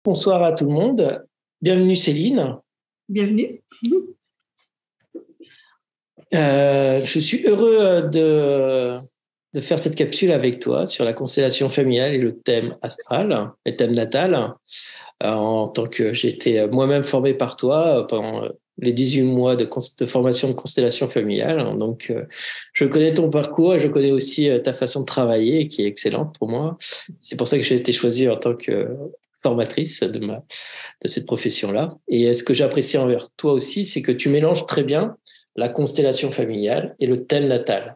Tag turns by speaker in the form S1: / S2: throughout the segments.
S1: Bonsoir à tout le monde. Bienvenue Céline.
S2: Bienvenue.
S1: Je suis heureux de faire cette capsule avec toi sur la constellation familiale et le thème astral, le thème natal. En tant que j'ai été moi-même formé par toi pendant les 18 mois de formation de constellation familiale. Donc, je connais ton parcours et je connais aussi ta façon de travailler qui est excellente pour moi. C'est pour ça que j'ai été choisie en tant que formatrice de cette profession-là. Et ce que j'apprécie envers toi aussi, c'est que tu mélanges très bien la constellation familiale et le thème natal.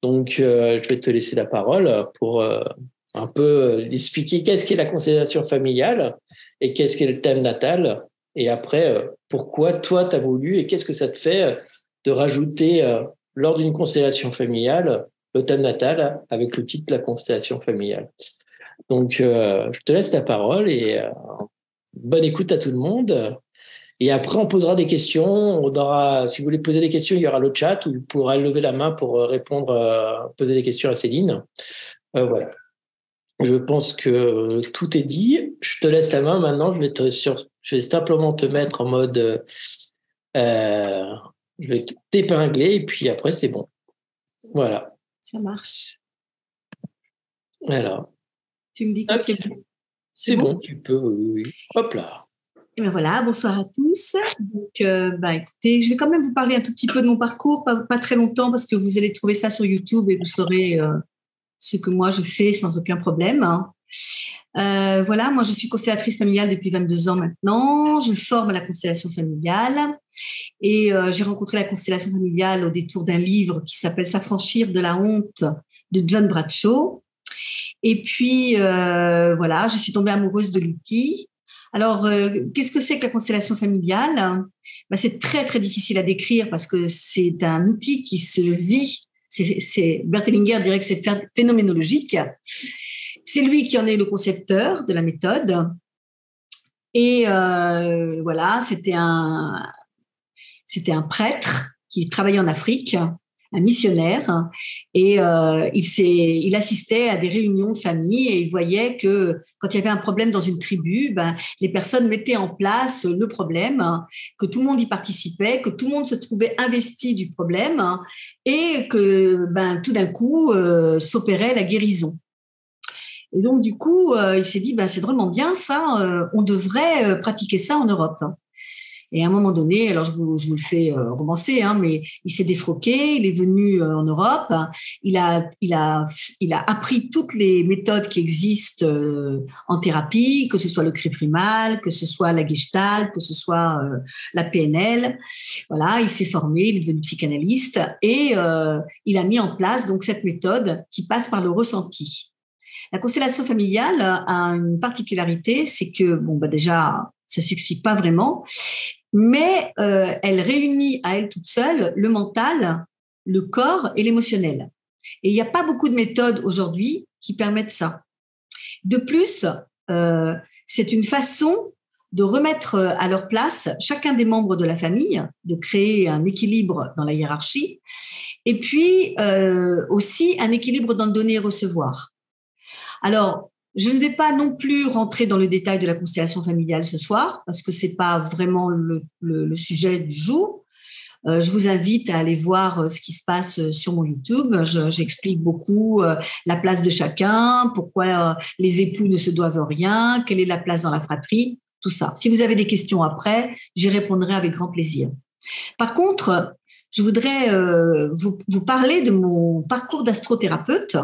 S1: Donc, je vais te laisser la parole pour un peu expliquer qu'est-ce qu'est la constellation familiale et qu'est-ce qu'est le thème natal. Et après, pourquoi toi, tu as voulu et qu'est-ce que ça te fait de rajouter lors d'une constellation familiale le thème natal avec le titre de la constellation familiale. Donc, je te laisse la parole et bonne écoute à tout le monde. Et après, on posera des questions. On aura, si vous voulez poser des questions, il y aura le chat où vous pourrez lever la main pour répondre, poser des questions à Céline. Voilà. Je pense que tout est dit. Je te laisse la main maintenant. Je vais simplement te mettre en mode, euh, je vais t'épingler et puis après, c'est bon. Voilà.
S2: Ça marche.
S1: Alors.
S2: Tu me dis que c'est bon.
S1: C'est bon, tu peux, oui. Hop là.
S2: Et bien voilà, bonsoir à tous. Donc, écoutez, je vais quand même vous parler un tout petit peu de mon parcours, pas très longtemps, parce que vous allez trouver ça sur YouTube et vous saurez ce que moi je fais sans aucun problème. Voilà, moi je suis constellatrice familiale depuis 22 ans maintenant. Je forme à la constellation familiale et j'ai rencontré la constellation familiale au détour d'un livre qui s'appelle S'affranchir de la honte de John Bradshaw. Et puis, voilà, je suis tombée amoureuse de l'outil. Alors, qu'est-ce que c'est que la constellation familiale? C'est très, très difficile à décrire parce que c'est un outil qui se vit. Bert Hellinger dirait que c'est phénoménologique. C'est lui qui en est le concepteur de la méthode. Et voilà, c'était un prêtre qui travaillait en Afrique, un missionnaire, et il assistait à des réunions de famille et il voyait que quand il y avait un problème dans une tribu, les personnes mettaient en place le problème, que tout le monde y participait, que tout le monde se trouvait investi du problème et que tout d'un coup s'opérait la guérison. Et donc du coup, il s'est dit c'est drôlement bien ça, on devrait pratiquer ça en Europe. Et à un moment donné, alors je vous le fais romancer, mais il s'est défroqué, il est venu en Europe, il a appris toutes les méthodes qui existent en thérapie, que ce soit le cri primal, que ce soit la Gestalt, que ce soit la PNL. Voilà, il s'est formé, il est devenu psychanalyste et il a mis en place donc cette méthode qui passe par le ressenti. La constellation familiale a une particularité, c'est que déjà ça s'explique pas vraiment. Mais elle réunit à elle toute seule le mental, le corps et l'émotionnel. Et il n'y a pas beaucoup de méthodes aujourd'hui qui permettent ça. De plus, c'est une façon de remettre à leur place chacun des membres de la famille, de créer un équilibre dans la hiérarchie, et puis aussi un équilibre dans le donner et recevoir. Alors, je ne vais pas non plus rentrer dans le détail de la constellation familiale ce soir, parce que c'est pas vraiment le sujet du jour. Je vous invite à aller voir ce qui se passe sur mon YouTube. J'explique beaucoup la place de chacun, pourquoi les époux ne se doivent rien, quelle est la place dans la fratrie, tout ça. Si vous avez des questions après, j'y répondrai avec grand plaisir. Par contre, je voudrais vous parler de mon parcours d'astrothérapeute,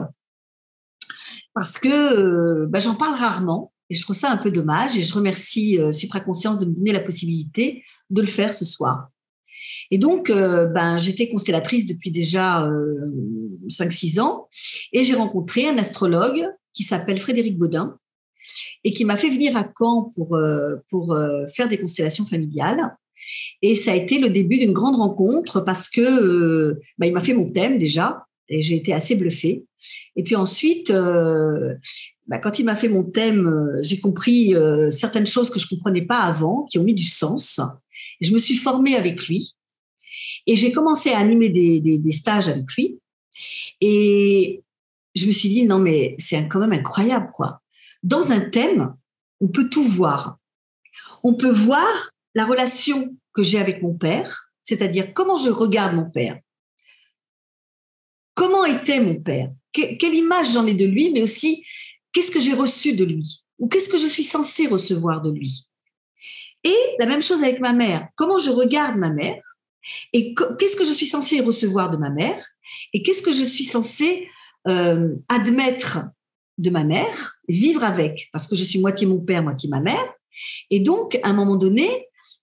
S2: parce que j'en parle rarement et je trouve ça un peu dommage et je remercie Supraconscience de me donner la possibilité de le faire ce soir. Et donc, j'étais constellatrice depuis déjà 5-6 ans et j'ai rencontré un astrologue qui s'appelle Frédéric Baudin et qui m'a fait venir à Caen pour faire des constellations familiales. Et ça a été le début d'une grande rencontre parce que il m'a fait mon thème déjà et j'ai été assez bluffée. Et puis ensuite, quand il m'a fait mon thème, j'ai compris certaines choses que je ne comprenais pas avant, qui ont mis du sens. Je me suis formée avec lui et j'ai commencé à animer des stages avec lui. Et je me suis dit, non, mais c'est quand même incroyable, quoi. Dans un thème, on peut tout voir. on peut voir la relation que j'ai avec mon père, c'est-à-dire comment je regarde mon père. Comment était mon père? Quelle image j'en ai de lui, mais aussi qu'est-ce que j'ai reçu de lui? Ou qu'est-ce que je suis censée recevoir de lui? Et la même chose avec ma mère. Comment je regarde ma mère? Et qu'est-ce que je suis censée recevoir de ma mère? Et qu'est-ce que je suis censée admettre de ma mère, vivre avec? Parce que je suis moitié mon père, moitié ma mère. Et donc, à un moment donné,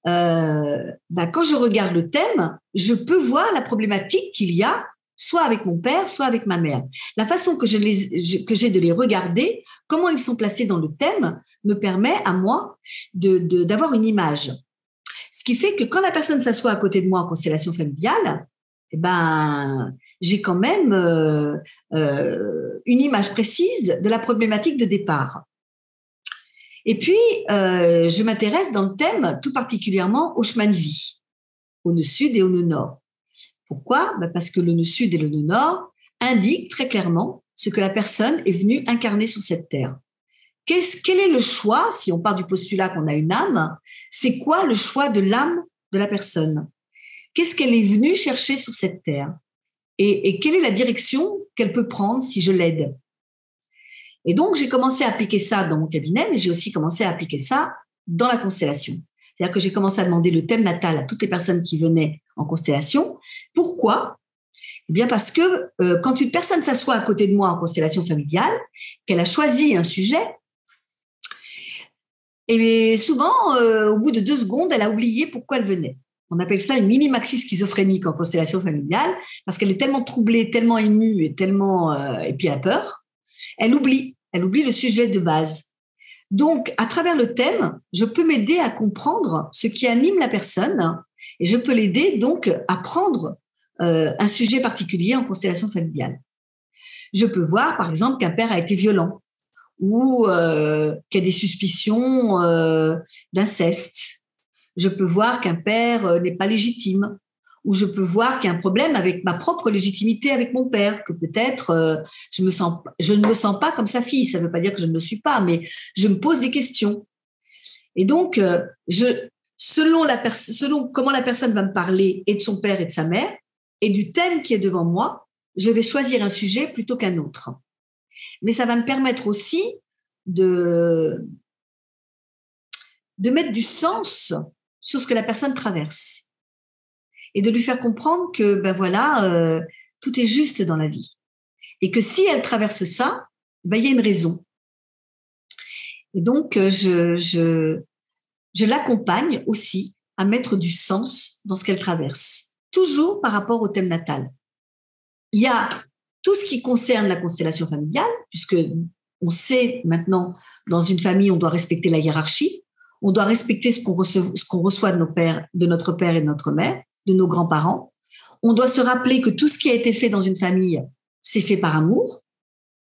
S2: quand je regarde le thème, je peux voir la problématique qu'il y a soit avec mon père, soit avec ma mère. La façon que j'ai de les regarder, comment ils sont placés dans le thème, me permet à moi d'avoir une image. Ce qui fait que quand la personne s'assoit à côté de moi en constellation familiale, j'ai quand même une image précise de la problématique de départ. Et puis, je m'intéresse dans le thème tout particulièrement au chemin de vie, au nœud sud et au nœud nord. Pourquoi? Parce que le nœud sud et le nœud nord indiquent très clairement ce que la personne est venue incarner sur cette terre. Quel est le choix, si on part du postulat qu'on a une âme, c'est quoi le choix de l'âme de la personne? Qu'est-ce qu'elle est venue chercher sur cette terre? Et quelle est la direction qu'elle peut prendre si je l'aide? Et donc, j'ai commencé à appliquer ça dans mon cabinet, mais j'ai aussi commencé à appliquer ça dans la constellation. C'est-à-dire que j'ai commencé à demander le thème natal à toutes les personnes qui venaient en constellation. Pourquoi? Eh bien, parce que quand une personne s'assoit à côté de moi en constellation familiale, qu'elle a choisi un sujet, et souvent, au bout de 2 secondes, elle a oublié pourquoi elle venait. On appelle ça une mini-maxi schizophrénique en constellation familiale, parce qu'elle est tellement troublée, tellement émue et et puis elle a peur, elle oublie le sujet de base. Donc, à travers le thème, je peux m'aider à comprendre ce qui anime la personne et je peux l'aider donc à prendre un sujet particulier en constellation familiale. Je peux voir, par exemple, qu'un père a été violent ou qu'il y a des suspicions d'inceste. Je peux voir qu'un père n'est pas légitime, ou je peux voir qu'il y a un problème avec ma propre légitimité avec mon père, que peut-être je ne me sens pas comme sa fille. Ça ne veut pas dire que je ne le suis pas, mais je me pose des questions. Et donc, selon comment la personne va me parler et de son père et de sa mère, et du thème qui est devant moi, je vais choisir un sujet plutôt qu'un autre. Mais ça va me permettre aussi de mettre du sens sur ce que la personne traverse et de lui faire comprendre que tout est juste dans la vie et que si elle traverse ça, il y a une raison. Et donc je l'accompagne aussi à mettre du sens dans ce qu'elle traverse, toujours par rapport au thème natal. Il y a tout ce qui concerne la constellation familiale, puisque on sait maintenant, dans une famille, on doit respecter la hiérarchie, on doit respecter ce qu'on reçoit de notre père et de notre mère, de nos grands-parents. On doit se rappeler que tout ce qui a été fait dans une famille, c'est fait par amour.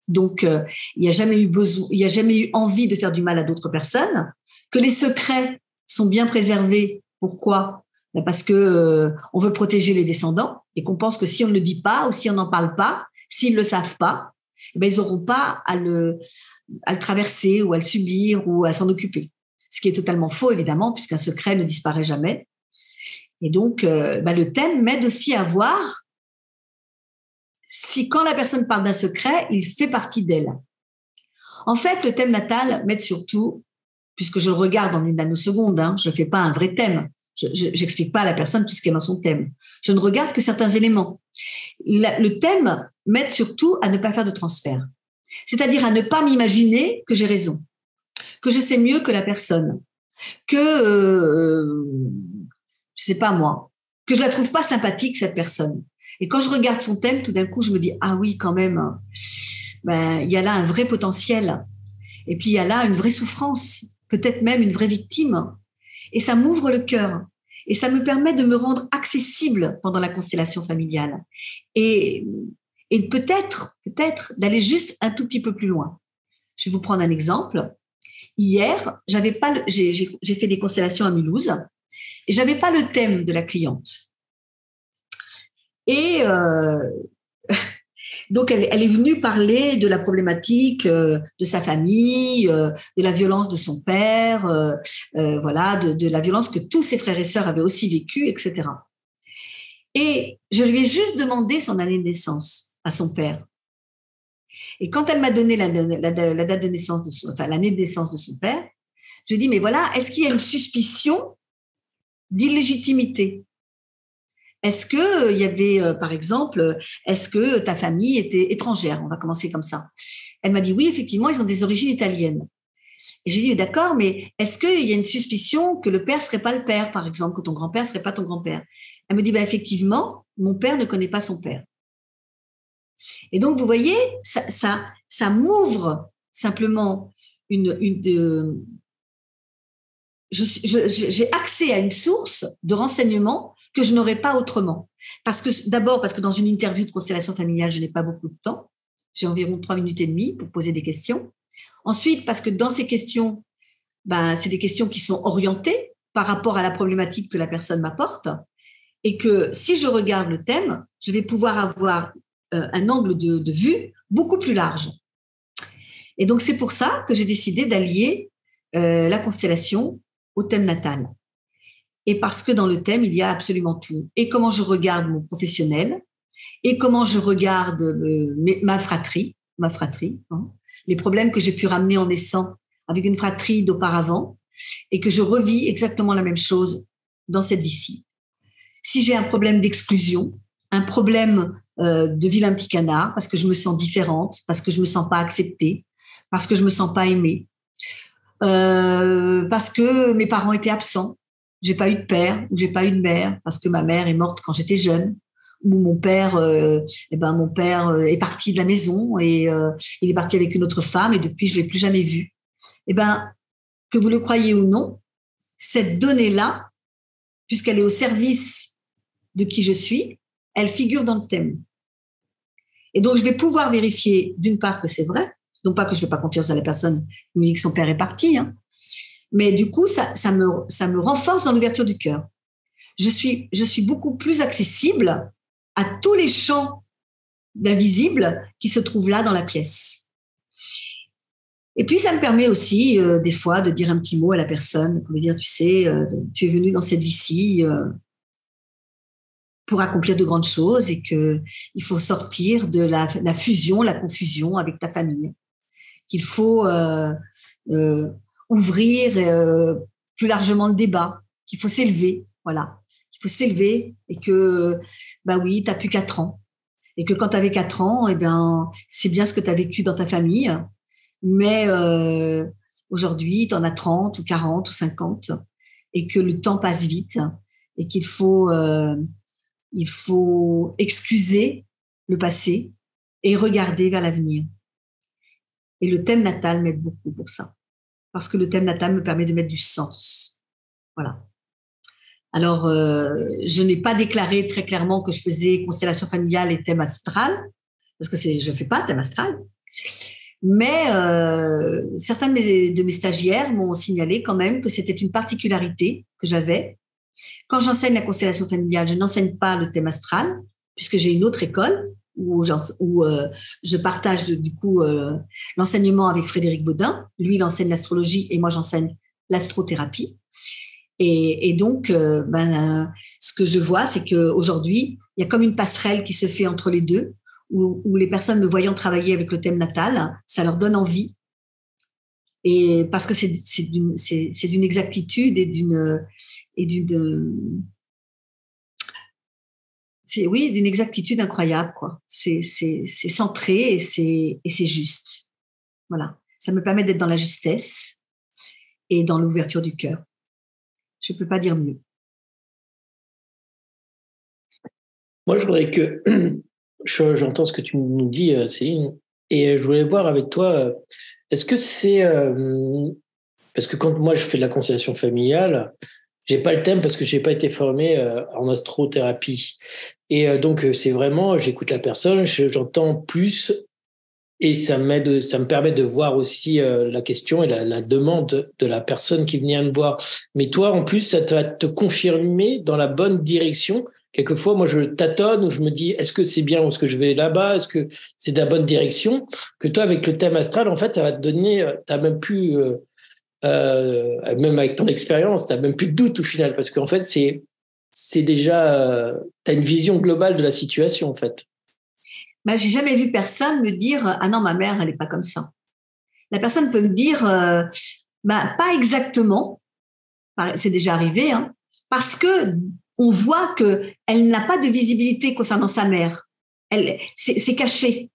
S2: Donc, il n'y a jamais eu envie de faire du mal à d'autres personnes, que les secrets sont bien préservés. Pourquoi? Parce que on veut protéger les descendants et qu'on pense que si on ne le dit pas ou si on n'en parle pas, s'ils ne le savent pas, ils n'auront pas à le traverser ou à le subir ou à s'en occuper. Ce qui est totalement faux, évidemment, puisqu'un secret ne disparaît jamais. Et donc, le thème m'aide aussi à voir si, quand la personne parle d'un secret, il fait partie d'elle. En fait, le thème natal m'aide surtout, puisque je le regarde en une nanoseconde, je ne fais pas un vrai thème. Je n'explique pas à la personne tout ce qui est dans son thème. Je ne regarde que certains éléments. Le thème m'aide surtout à ne pas faire de transfert. C'est-à-dire à ne pas m'imaginer que j'ai raison, que je sais mieux que la personne, que, je sais pas moi, que je la trouve pas sympathique, cette personne. Et quand je regarde son thème, tout d'un coup, je me dis, ah oui, quand même, il y a là un vrai potentiel. Et puis, il y a là une vraie souffrance, peut-être même une vraie victime. Et ça m'ouvre le cœur. Et ça me permet de me rendre accessible pendant la constellation familiale. Et peut-être d'aller juste un tout petit peu plus loin. Je vais vous prendre un exemple. Hier, j'ai fait des constellations à Mulhouse et j'avais pas le thème de la cliente. Et Donc, elle est venue parler de la problématique de sa famille, de la violence de son père, voilà, de la violence que tous ses frères et sœurs avaient aussi vécue, etc. Et je lui ai juste demandé son année de naissance à son père. Et quand elle m'a donné la date de naissance l'année de naissance de son père, je lui ai dit, mais voilà, est-ce qu'il y a une suspicion d'illégitimité? Est-ce qu'il y avait, par exemple, est-ce que ta famille était étrangère? On va commencer comme ça. Elle m'a dit, oui, effectivement, ils ont des origines italiennes. Et j'ai dit, d'accord, mais est-ce qu'il y a une suspicion que le père ne serait pas le père, par exemple, que ton grand-père ne serait pas ton grand-père? Elle me dit, effectivement, mon père ne connaît pas son père. Et donc, vous voyez, ça m'ouvre simplement j'ai accès à une source de renseignements que je n'aurais pas autrement. D'abord, parce que dans une interview de constellation familiale, je n'ai pas beaucoup de temps. J'ai environ 3 minutes et demie pour poser des questions. Ensuite, parce que dans ces questions, c'est des questions qui sont orientées par rapport à la problématique que la personne m'apporte. Et que si je regarde le thème, je vais pouvoir avoir un angle de vue beaucoup plus large. Et donc, c'est pour ça que j'ai décidé d'allier la constellation au thème natal. Et parce que dans le thème, il y a absolument tout. Et comment je regarde mon professionnel, et comment je regarde ma fratrie, hein, les problèmes que j'ai pu ramener en naissant avec une fratrie d'auparavant, et que je revis exactement la même chose dans cette vie-ci. Si j'ai un problème d'exclusion, un problème de vilain petit canard, parce que je me sens différente, parce que je me sens pas acceptée, parce que je me sens pas aimée, parce que mes parents étaient absents, j'ai pas eu de père ou j'ai pas eu de mère, parce que ma mère est morte quand j'étais jeune, ou mon père, mon père est parti de la maison et il est parti avec une autre femme et depuis je l'ai plus jamais vu. Que vous le croyez ou non, cette donnée-là, puisqu'elle est au service de qui je suis, elle figure dans le thème. Et donc, je vais pouvoir vérifier, d'une part, que c'est vrai, non pas que je ne fais pas confiance à la personne qui me dit que son père est parti, hein, mais du coup, ça me renforce dans l'ouverture du cœur. Je suis beaucoup plus accessible à tous les champs d'invisibles qui se trouvent là dans la pièce. Et puis, ça me permet aussi, des fois, de dire un petit mot à la personne, pour lui dire, tu sais, tu es venu dans cette vie-ci pour accomplir de grandes choses et qu'il faut sortir de la fusion, la confusion avec ta famille. Qu'il faut ouvrir plus largement le débat, qu'il faut s'élever, voilà. Il faut s'élever et que, oui, tu n'as plus 4 ans. Et que quand tu avais 4 ans, c'est bien ce que tu as vécu dans ta famille, mais aujourd'hui, tu en as 30 ou 40 ou 50 et que le temps passe vite et qu'il faut excuser le passé et regarder vers l'avenir. Et le thème natal m'aide beaucoup pour ça. Parce que le thème natal me permet de mettre du sens. Voilà. Alors, je n'ai pas déclaré très clairement que je faisais constellation familiale et thème astral, parce que je ne fais pas thème astral. Mais certains de mes stagiaires m'ont signalé quand même que c'était une particularité que j'avais. Quand j'enseigne la constellation familiale, je n'enseigne pas le thème astral, puisque j'ai une autre école où je partage du coup l'enseignement avec Frédéric Baudin. Lui, il enseigne l'astrologie et moi, j'enseigne l'astrothérapie. Et donc, ce que je vois, c'est qu'aujourd'hui, il y a comme une passerelle qui se fait entre les deux, où les personnes me voyant travailler avec le thème natal, ça leur donne envie. Et parce que c'est d'une exactitude d'une exactitude incroyable, quoi. C'est centré et c'est juste. Voilà. Ça me permet d'être dans la justesse et dans l'ouverture du cœur. Je ne peux pas dire mieux.
S1: Moi, je voudrais que j'entends ce que tu nous dis, Céline, et je voulais voir avec toi, est-ce que c'est... parce que quand moi, je fais de la constellation familiale, j'ai pas le thème parce que j'ai pas été formé en astrothérapie. Et donc, c'est vraiment, j'écoute la personne, j'entends plus et ça me permet de voir aussi la question et la demande de la personne qui vient me voir. Mais toi, en plus, ça va te confirmer dans la bonne direction quelquefois, moi, je tâtonne ou je me dis, est-ce que c'est bien ou est-ce que je vais là-bas? Est-ce que c'est de la bonne direction? Que toi, avec le thème astral, en fait, ça va te donner, t'as même plus, même avec ton expérience, t'as même plus de doute au final, parce qu'en fait, c'est déjà, t'as une vision globale de la situation, en fait.
S2: Ben, j'ai jamais vu personne me dire ah non, ma mère, elle n'est pas comme ça. La personne peut me dire ben, pas exactement, c'est déjà arrivé, hein, parce que on voit que elle n'a pas de visibilité concernant sa mère. C'est caché.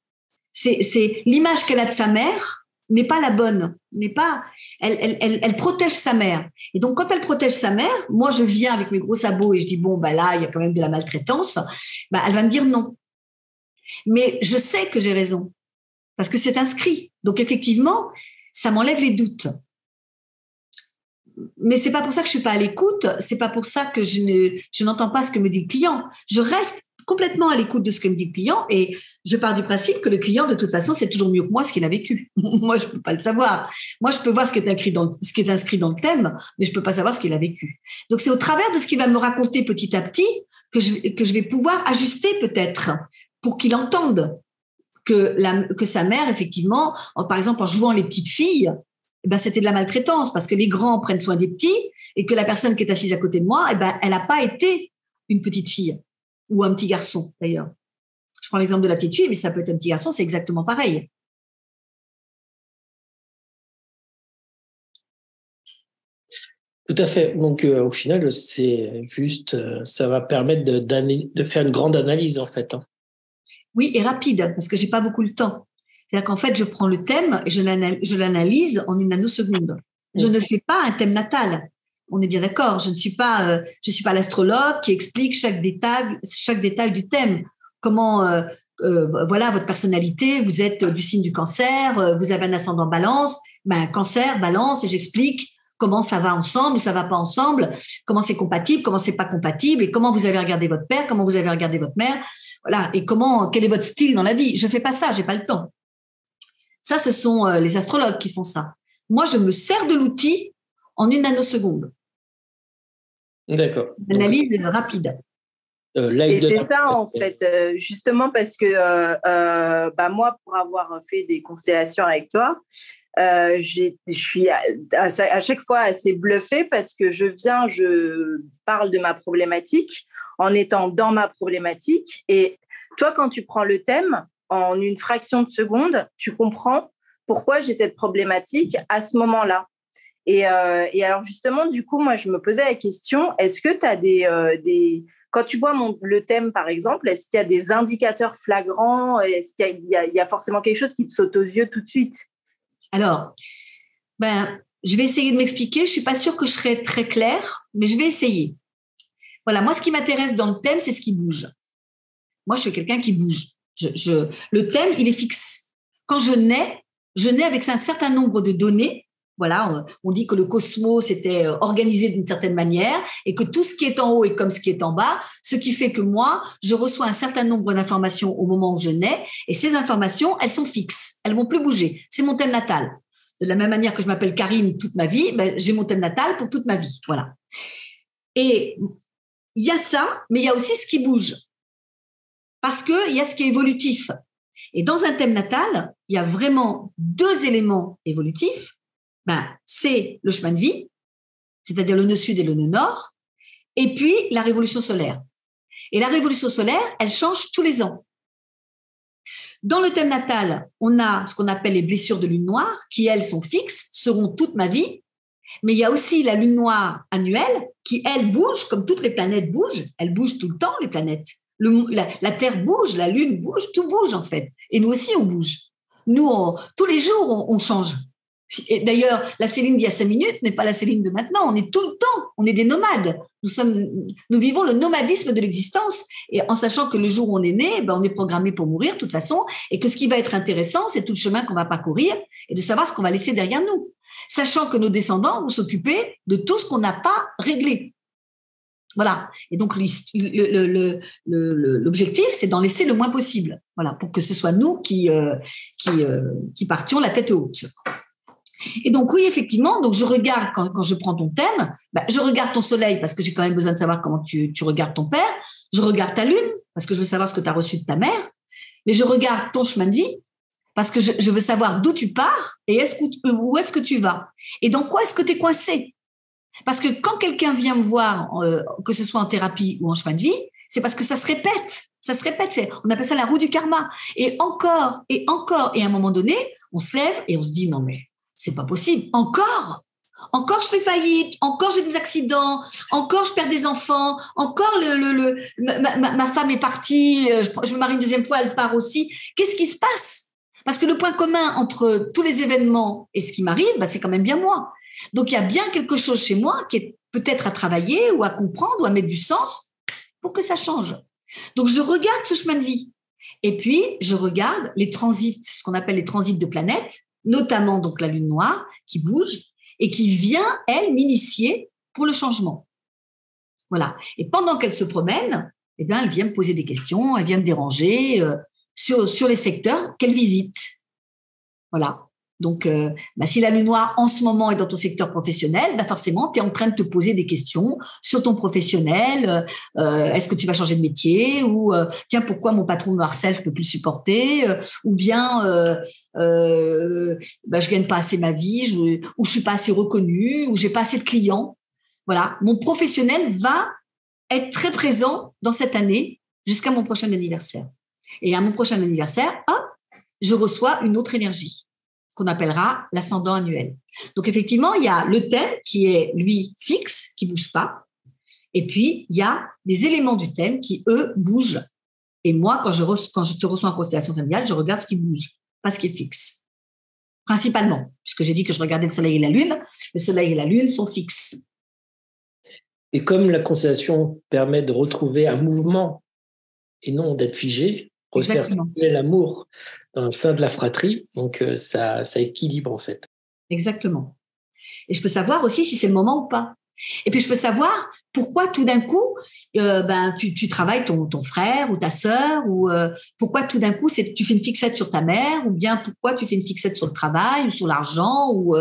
S2: C'est l'image qu'elle a de sa mère n'est pas la bonne, n'est pas. Elle protège sa mère. Et donc quand elle protège sa mère, moi je viens avec mes gros sabots et je dis bon bah là il y a quand même de la maltraitance. Ben, elle va me dire non. Mais je sais que j'ai raison parce que c'est inscrit. Donc effectivement, ça m'enlève les doutes. Mais c'est pas pour ça que je suis pas à l'écoute, c'est pas pour ça que je n'entends pas ce que me dit le client. Je reste complètement à l'écoute de ce que me dit le client et je pars du principe que le client, de toute façon, c'est toujours mieux que moi ce qu'il a vécu. Moi, je peux pas le savoir. Moi, je peux voir ce qui est inscrit dans le thème, mais je peux pas savoir ce qu'il a vécu. Donc, c'est au travers de ce qu'il va me raconter petit à petit que je vais pouvoir ajuster peut-être pour qu'il entende que sa mère, effectivement, par exemple, en jouant les petites filles, eh ben, c'était de la maltraitance parce que les grands prennent soin des petits et que la personne qui est assise à côté de moi, eh ben, elle n'a pas été une petite fille ou un petit garçon d'ailleurs. Je prends l'exemple de la petite fille, mais ça peut être un petit garçon, c'est exactement pareil.
S1: Tout à fait. Donc, au final, c'est juste, ça va permettre de faire une grande analyse, en fait. Hein.
S2: Oui, et rapide, parce que j'ai pas beaucoup le temps. C'est-à-dire qu'en fait, je prends le thème et je l'analyse en une nanoseconde. Je ne fais pas un thème natal. On est bien d'accord. Je suis pas l'astrologue qui explique chaque détail du thème. Comment, voilà, votre personnalité, vous êtes du signe du cancer, vous avez un ascendant balance, ben, cancer, balance, et j'explique comment ça va ensemble, ça va pas ensemble, comment c'est compatible, comment c'est pas compatible, et comment vous avez regardé votre père, comment vous avez regardé votre mère, voilà, et quel est votre style dans la vie. Je fais pas ça, j'ai pas le temps. Ça, ce sont les astrologues qui font ça. Moi, je me sers de l'outil en une nanoseconde.
S1: D'accord.
S2: Analyse rapide.
S3: Et c'est ça, en fait, justement parce que bah, moi, pour avoir fait des constellations avec toi, je suis à chaque fois assez bluffée parce que je parle de ma problématique en étant dans ma problématique. Et toi, quand tu prends le thème, en une fraction de seconde, tu comprends pourquoi j'ai cette problématique à ce moment-là. Et alors, justement, du coup, moi, je me posais la question, est-ce que tu as des quand tu vois le thème, par exemple, est-ce qu'il y a des indicateurs flagrants? Est-ce qu'il y a forcément quelque chose qui te saute aux yeux tout de suite?
S2: Alors, ben, je vais essayer de m'expliquer. Je ne suis pas sûre que je serai très claire, mais je vais essayer. Voilà, moi, ce qui m'intéresse dans le thème, c'est ce qui bouge. Moi, je suis quelqu'un qui bouge. Le thème, il est fixe. Quand je nais avec un certain nombre de données. Voilà, on dit que le cosmos était organisé d'une certaine manière et que tout ce qui est en haut est comme ce qui est en bas, ce qui fait que moi, je reçois un certain nombre d'informations au moment où je nais et ces informations, elles sont fixes, elles vont plus bouger. C'est mon thème natal. De la même manière que je m'appelle Karine toute ma vie, ben, j'ai mon thème natal pour toute ma vie. Voilà. Et il y a ça, mais il y a aussi ce qui bouge. Parce qu'il y a ce qui est évolutif. Et dans un thème natal, il y a vraiment deux éléments évolutifs. Ben, c'est le chemin de vie, c'est-à-dire le nœud sud et le nœud nord, et puis la révolution solaire. Et la révolution solaire, elle change tous les ans. Dans le thème natal, on a ce qu'on appelle les blessures de lune noire, qui, elles, sont fixes, seront toute ma vie, mais il y a aussi la lune noire annuelle, qui, elle, bouge, comme toutes les planètes bougent, elles bougent tout le temps, les planètes. La Terre bouge, la Lune bouge, tout bouge, en fait. Et nous aussi, on bouge. Nous, tous les jours, on change. Et d'ailleurs, la Céline d'il y a 5 minutes n'est pas la Céline de maintenant. On est tout le temps, on est des nomades. Nous vivons le nomadisme de l'existence, et en sachant que le jour où on est né, ben on est programmé pour mourir de toute façon, et que ce qui va être intéressant, c'est tout le chemin qu'on va parcourir et de savoir ce qu'on va laisser derrière nous, sachant que nos descendants vont s'occuper de tout ce qu'on n'a pas réglé. Voilà. Et donc l'objectif, c'est d'en laisser le moins possible. Voilà, pour que ce soit nous qui partions la tête haute. Et donc, oui, effectivement, donc je regarde, quand je prends ton thème, je regarde ton soleil parce que j'ai quand même besoin de savoir comment tu regardes ton père. Je regarde ta lune parce que je veux savoir ce que tu as reçu de ta mère. Mais je regarde ton chemin de vie parce que je veux savoir d'où tu pars et où est-ce que tu vas. Et dans quoi est-ce que tu es coincé? Parce que quand quelqu'un vient me voir, que ce soit en thérapie ou en chemin de vie, c'est parce que ça se répète. Ça se répète. On appelle ça la roue du karma. Et encore, et encore. Et à un moment donné, on se lève et on se dit, non mais c'est pas possible. Encore je fais faillite, encore j'ai des accidents, encore je perds des enfants, encore ma femme est partie, je me marie une deuxième fois, elle part aussi. Qu'est-ce qui se passe? Parce que le point commun entre tous les événements et ce qui m'arrive, c'est quand même bien moi. Donc il y a bien quelque chose chez moi qui est peut-être à travailler ou à comprendre ou à mettre du sens pour que ça change. Donc je regarde ce chemin de vie et puis je regarde les transits, ce qu'on appelle les transits de planètes, notamment donc la lune noire qui bouge et qui vient, elle, m'initier pour le changement. Voilà. Et pendant qu'elle se promène, elle vient me poser des questions, elle vient me déranger sur les secteurs qu'elle visite. Voilà. Donc, si la lune noire en ce moment est dans ton secteur professionnel, forcément, tu es en train de te poser des questions sur ton professionnel. Est-ce que tu vas changer de métier? Ou tiens, pourquoi mon patron me harcèle, je peux plus supporter? Ou bien, je gagne pas assez ma vie, ou je suis pas assez reconnue, ou j'ai pas assez de clients. Voilà, mon professionnel va être très présent dans cette année jusqu'à mon prochain anniversaire. Et à mon prochain anniversaire, je reçois une autre énergie qu'on appellera l'ascendant annuel. Donc, effectivement, il y a le thème qui est, lui, fixe, qui ne bouge pas. Et puis, il y a des éléments du thème qui, eux, bougent. Et moi, quand je te reçois en constellation familiale, je regarde ce qui bouge, pas ce qui est fixe. Principalement, puisque j'ai dit que je regardais le soleil et la lune. Le soleil et la lune sont fixes.
S1: Et comme la constellation permet de retrouver un mouvement et non d'être figé, refaire circuler l'amour dans le sein de la fratrie, donc ça équilibre en fait.
S2: Exactement. Et je peux savoir aussi si c'est le moment ou pas. Et puis je peux savoir pourquoi tout d'un coup tu travailles ton frère ou ta sœur, ou pourquoi tout d'un coup tu fais une fixette sur ta mère, ou bien pourquoi tu fais une fixette sur le travail ou sur l'argent ou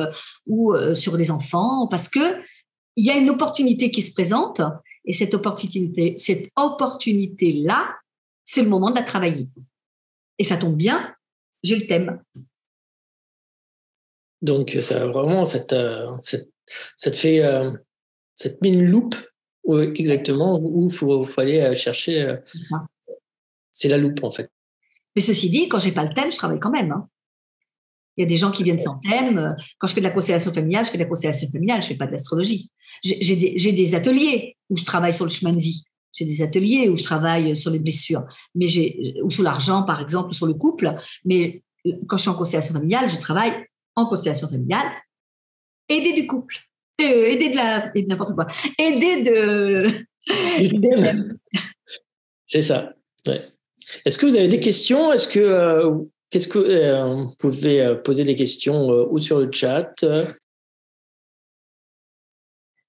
S2: sur les enfants, parce que il y a une opportunité qui se présente et cette opportunité-là, c'est le moment de la travailler. Et ça tombe bien, j'ai le thème.
S1: Donc, ça vraiment, ça te fait, ça te met une loupe exactement où il faut aller chercher. C'est la loupe, en fait.
S2: Mais ceci dit, quand je n'ai pas le thème, je travaille quand même. Il y a des gens qui viennent sans thème. Quand je fais de la constellation familiale, je fais de la constellation familiale, je ne fais pas d'astrologie. J'ai des ateliers où je travaille sur le chemin de vie. J'ai des ateliers où je travaille sur les blessures, ou sur l'argent, par exemple, ou sur le couple. Mais quand je suis en constellation familiale, je travaille en constellation familiale, aider du couple, aider de n'importe quoi, aider de...
S1: C'est ça. Ouais. Est-ce que vous avez des questions? Est-ce que vous pouvez poser des questions ou sur le chat?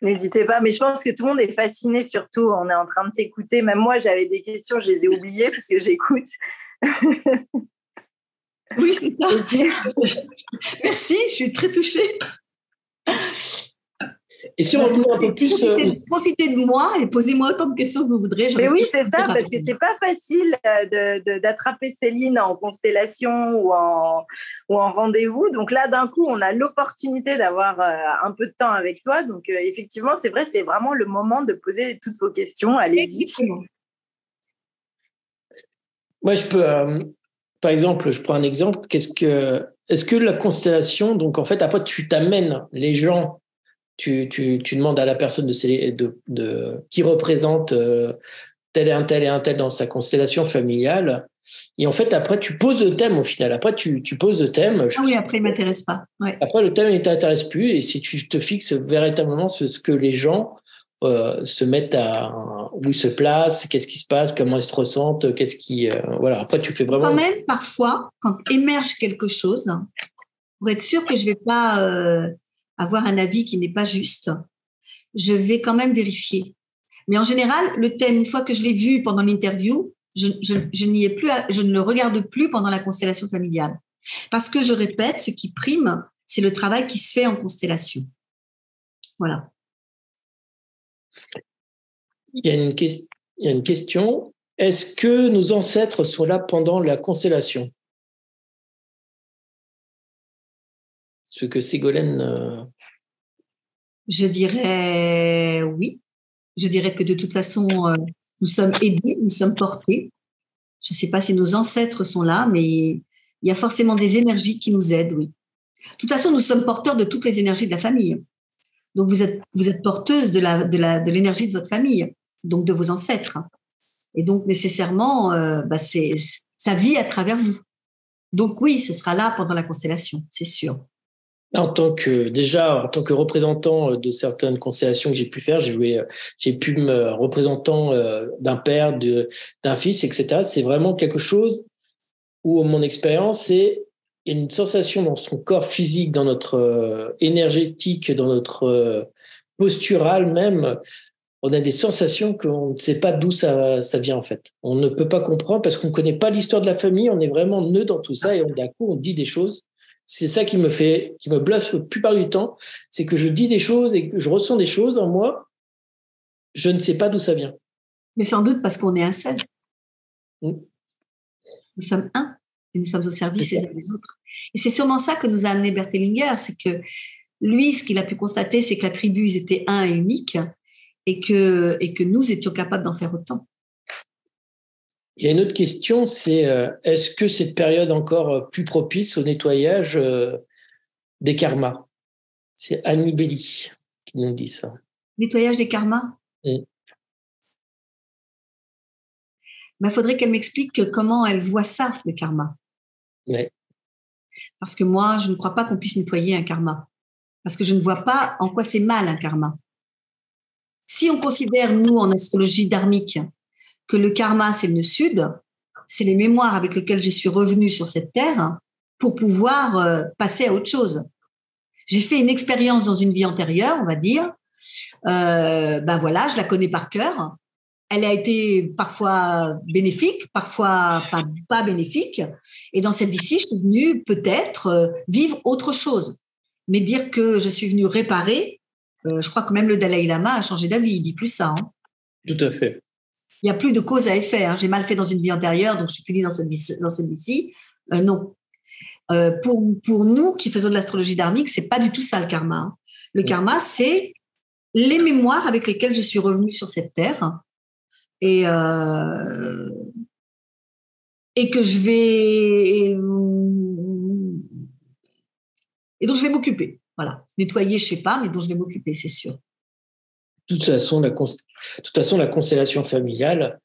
S3: N'hésitez pas, mais je pense que tout le monde est fasciné, surtout, on est en train de t'écouter. Même moi, j'avais des questions, je les ai oubliées parce que j'écoute.
S2: Oui, c'est ça. Merci, je suis très touchée.
S1: Et si on revenait un peu plus...
S2: Profitez de moi et posez-moi autant de questions que vous voudrez.
S3: Mais oui, c'est ça, parce que c'est pas facile d'attraper Céline en constellation ou en rendez-vous. Donc là, d'un coup, on a l'opportunité d'avoir un peu de temps avec toi. Donc effectivement, c'est vrai, c'est vraiment le moment de poser toutes vos questions. Allez-y.
S1: Moi, je peux... par exemple, je prends un exemple. Est-ce que la constellation, donc en fait, après, tu t'amènes les gens... Tu demandes à la personne qui représente tel et un tel dans sa constellation familiale. Et en fait, après, tu poses le thème au final. Après, tu poses le thème.
S2: Oui, après, il ne m'intéresse pas. Ouais.
S1: Après, le thème ne t'intéresse plus. Et si tu te fixes véritablement ce que les gens se mettent où ils se placent, qu'est-ce qui se passe, comment ils se ressentent, voilà. Après, tu fais vraiment...
S2: Quand même, parfois, quand émerge quelque chose, pour être sûr que je ne vais pas... avoir un avis qui n'est pas juste, je vais quand même vérifier. Mais en général, le thème, une fois que je l'ai vu pendant l'interview, je ne le regarde plus pendant la constellation familiale. Parce que je répète, ce qui prime, c'est le travail qui se fait en constellation. Voilà.
S1: Il y a une question. Est-ce que nos ancêtres sont là pendant la constellation? Ce que Ségolène...
S2: Je dirais oui. Je dirais que de toute façon, nous sommes aidés, nous sommes portés. Je ne sais pas si nos ancêtres sont là, mais il y a forcément des énergies qui nous aident, oui. De toute façon, nous sommes porteurs de toutes les énergies de la famille. Donc, vous êtes porteuse de l'énergie de votre famille, donc de vos ancêtres. Et donc, nécessairement, ça vit à travers vous. Donc, oui, ce sera là pendant la constellation, c'est sûr.
S1: En tant que représentant de certaines constellations que j'ai pu faire, j'ai pu me représentant d'un père, d'un fils, etc. C'est vraiment quelque chose où mon expérience, c'est une sensation dans son corps physique, dans notre énergétique, dans notre postural même. On a des sensations qu'on ne sait pas d'où ça vient en fait. On ne peut pas comprendre parce qu'on ne connaît pas l'histoire de la famille, on est vraiment nœud dans tout ça et d'un coup on dit des choses. C'est ça qui me bluffe la plupart du temps, c'est que je dis des choses et que je ressens des choses en moi, je ne sais pas d'où ça vient.
S2: Mais sans doute parce qu'on est un seul. Nous sommes un et nous sommes au service les uns des autres. Et c'est sûrement ça que nous a amené Bert Hellinger, c'est que lui, ce qu'il a pu constater, c'est que la tribu, ils étaient un et unique et que nous étions capables d'en faire autant.
S1: Il y a une autre question, c'est est-ce que cette période encore plus propice au nettoyage des karmas? C'est Annie Belli qui nous dit ça.
S2: Nettoyage des karmas? Il faudrait qu'elle m'explique comment elle voit ça, le karma.
S1: Ouais.
S2: Parce que moi, je ne crois pas qu'on puisse nettoyer un karma. Parce que je ne vois pas en quoi c'est mal un karma. Si on considère, nous, en astrologie dharmique, que le karma, c'est le nœud sud, c'est les mémoires avec lesquelles je suis revenue sur cette terre pour pouvoir passer à autre chose. J'ai fait une expérience dans une vie antérieure, on va dire. Voilà, je la connais par cœur. Elle a été parfois bénéfique, parfois pas bénéfique. Et dans cette vie-ci, je suis venue peut-être vivre autre chose. Mais dire que je suis venue réparer, je crois que même le Dalai Lama a changé d'avis. Il dit plus ça. Hein.
S1: Tout à fait.
S2: Il n'y a plus de cause à effet. Hein. J'ai mal fait dans une vie antérieure, donc je suis punie dans cette vie-ci. Non. Pour nous qui faisons de l'astrologie dharmique, c'est pas du tout ça le karma. Hein. Le karma, c'est les mémoires avec lesquelles je suis revenue sur cette terre et que je vais et dont je vais m'occuper. Voilà. Nettoyer, je sais pas, mais dont je vais m'occuper, c'est sûr.
S1: De toute façon, la constellation familiale,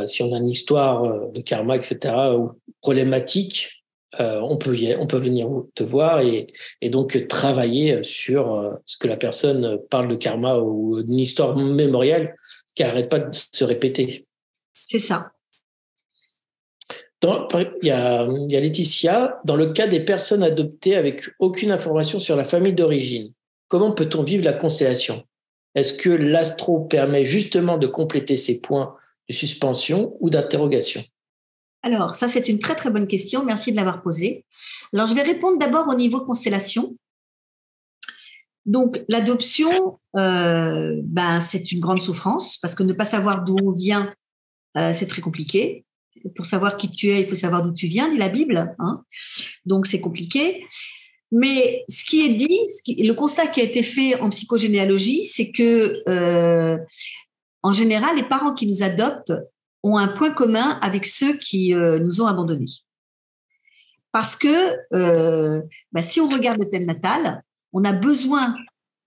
S1: si on a une histoire de karma, etc., ou problématique, on peut venir te voir et donc travailler sur ce que la personne parle de karma ou d'une histoire mémorielle qui n'arrête pas de se répéter.
S2: C'est ça.
S1: Il y a Laetitia, dans le cas des personnes adoptées avec aucune information sur la famille d'origine, comment peut-on vivre la constellation ? Est-ce que l'astro permet justement de compléter ces points de suspension ou d'interrogation?
S2: Alors, ça, c'est une très, très bonne question. Merci de l'avoir posée. Alors, je vais répondre d'abord au niveau constellation. Donc, l'adoption, c'est une grande souffrance parce que ne pas savoir d'où on vient, c'est très compliqué. Pour savoir qui tu es, il faut savoir d'où tu viens, dit la Bible. Hein. Donc, c'est compliqué. Mais ce qui est dit, le constat qui a été fait en psychogénéalogie, c'est que, en général, les parents qui nous adoptent ont un point commun avec ceux qui nous ont abandonnés. Parce que si on regarde le thème natal, on a besoin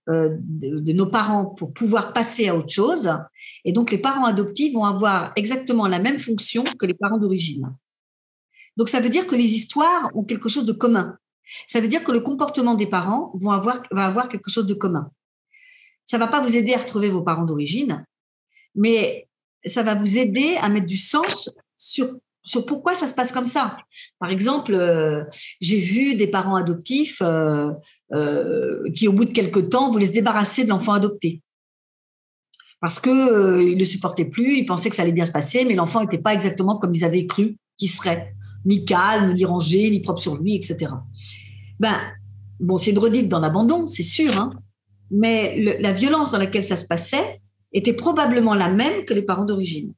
S2: de nos parents pour pouvoir passer à autre chose. Et donc, les parents adoptifs vont avoir exactement la même fonction que les parents d'origine. Donc, ça veut dire que les histoires ont quelque chose de commun. Ça veut dire que le comportement des parents va avoir quelque chose de commun. Ça ne va pas vous aider à retrouver vos parents d'origine, mais ça va vous aider à mettre du sens sur pourquoi ça se passe comme ça. Par exemple, j'ai vu des parents adoptifs qui, au bout de quelques temps, voulaient se débarrasser de l'enfant adopté. Parce qu'ils ne le supportaient plus, ils pensaient que ça allait bien se passer, mais l'enfant n'était pas exactement comme ils avaient cru qu'il serait. Ni calme, ni rangé, ni propre sur lui, etc. Bon, c'est une redite dans l'abandon, c'est sûr, hein, mais la violence dans laquelle ça se passait était probablement la même que les parents d'origine.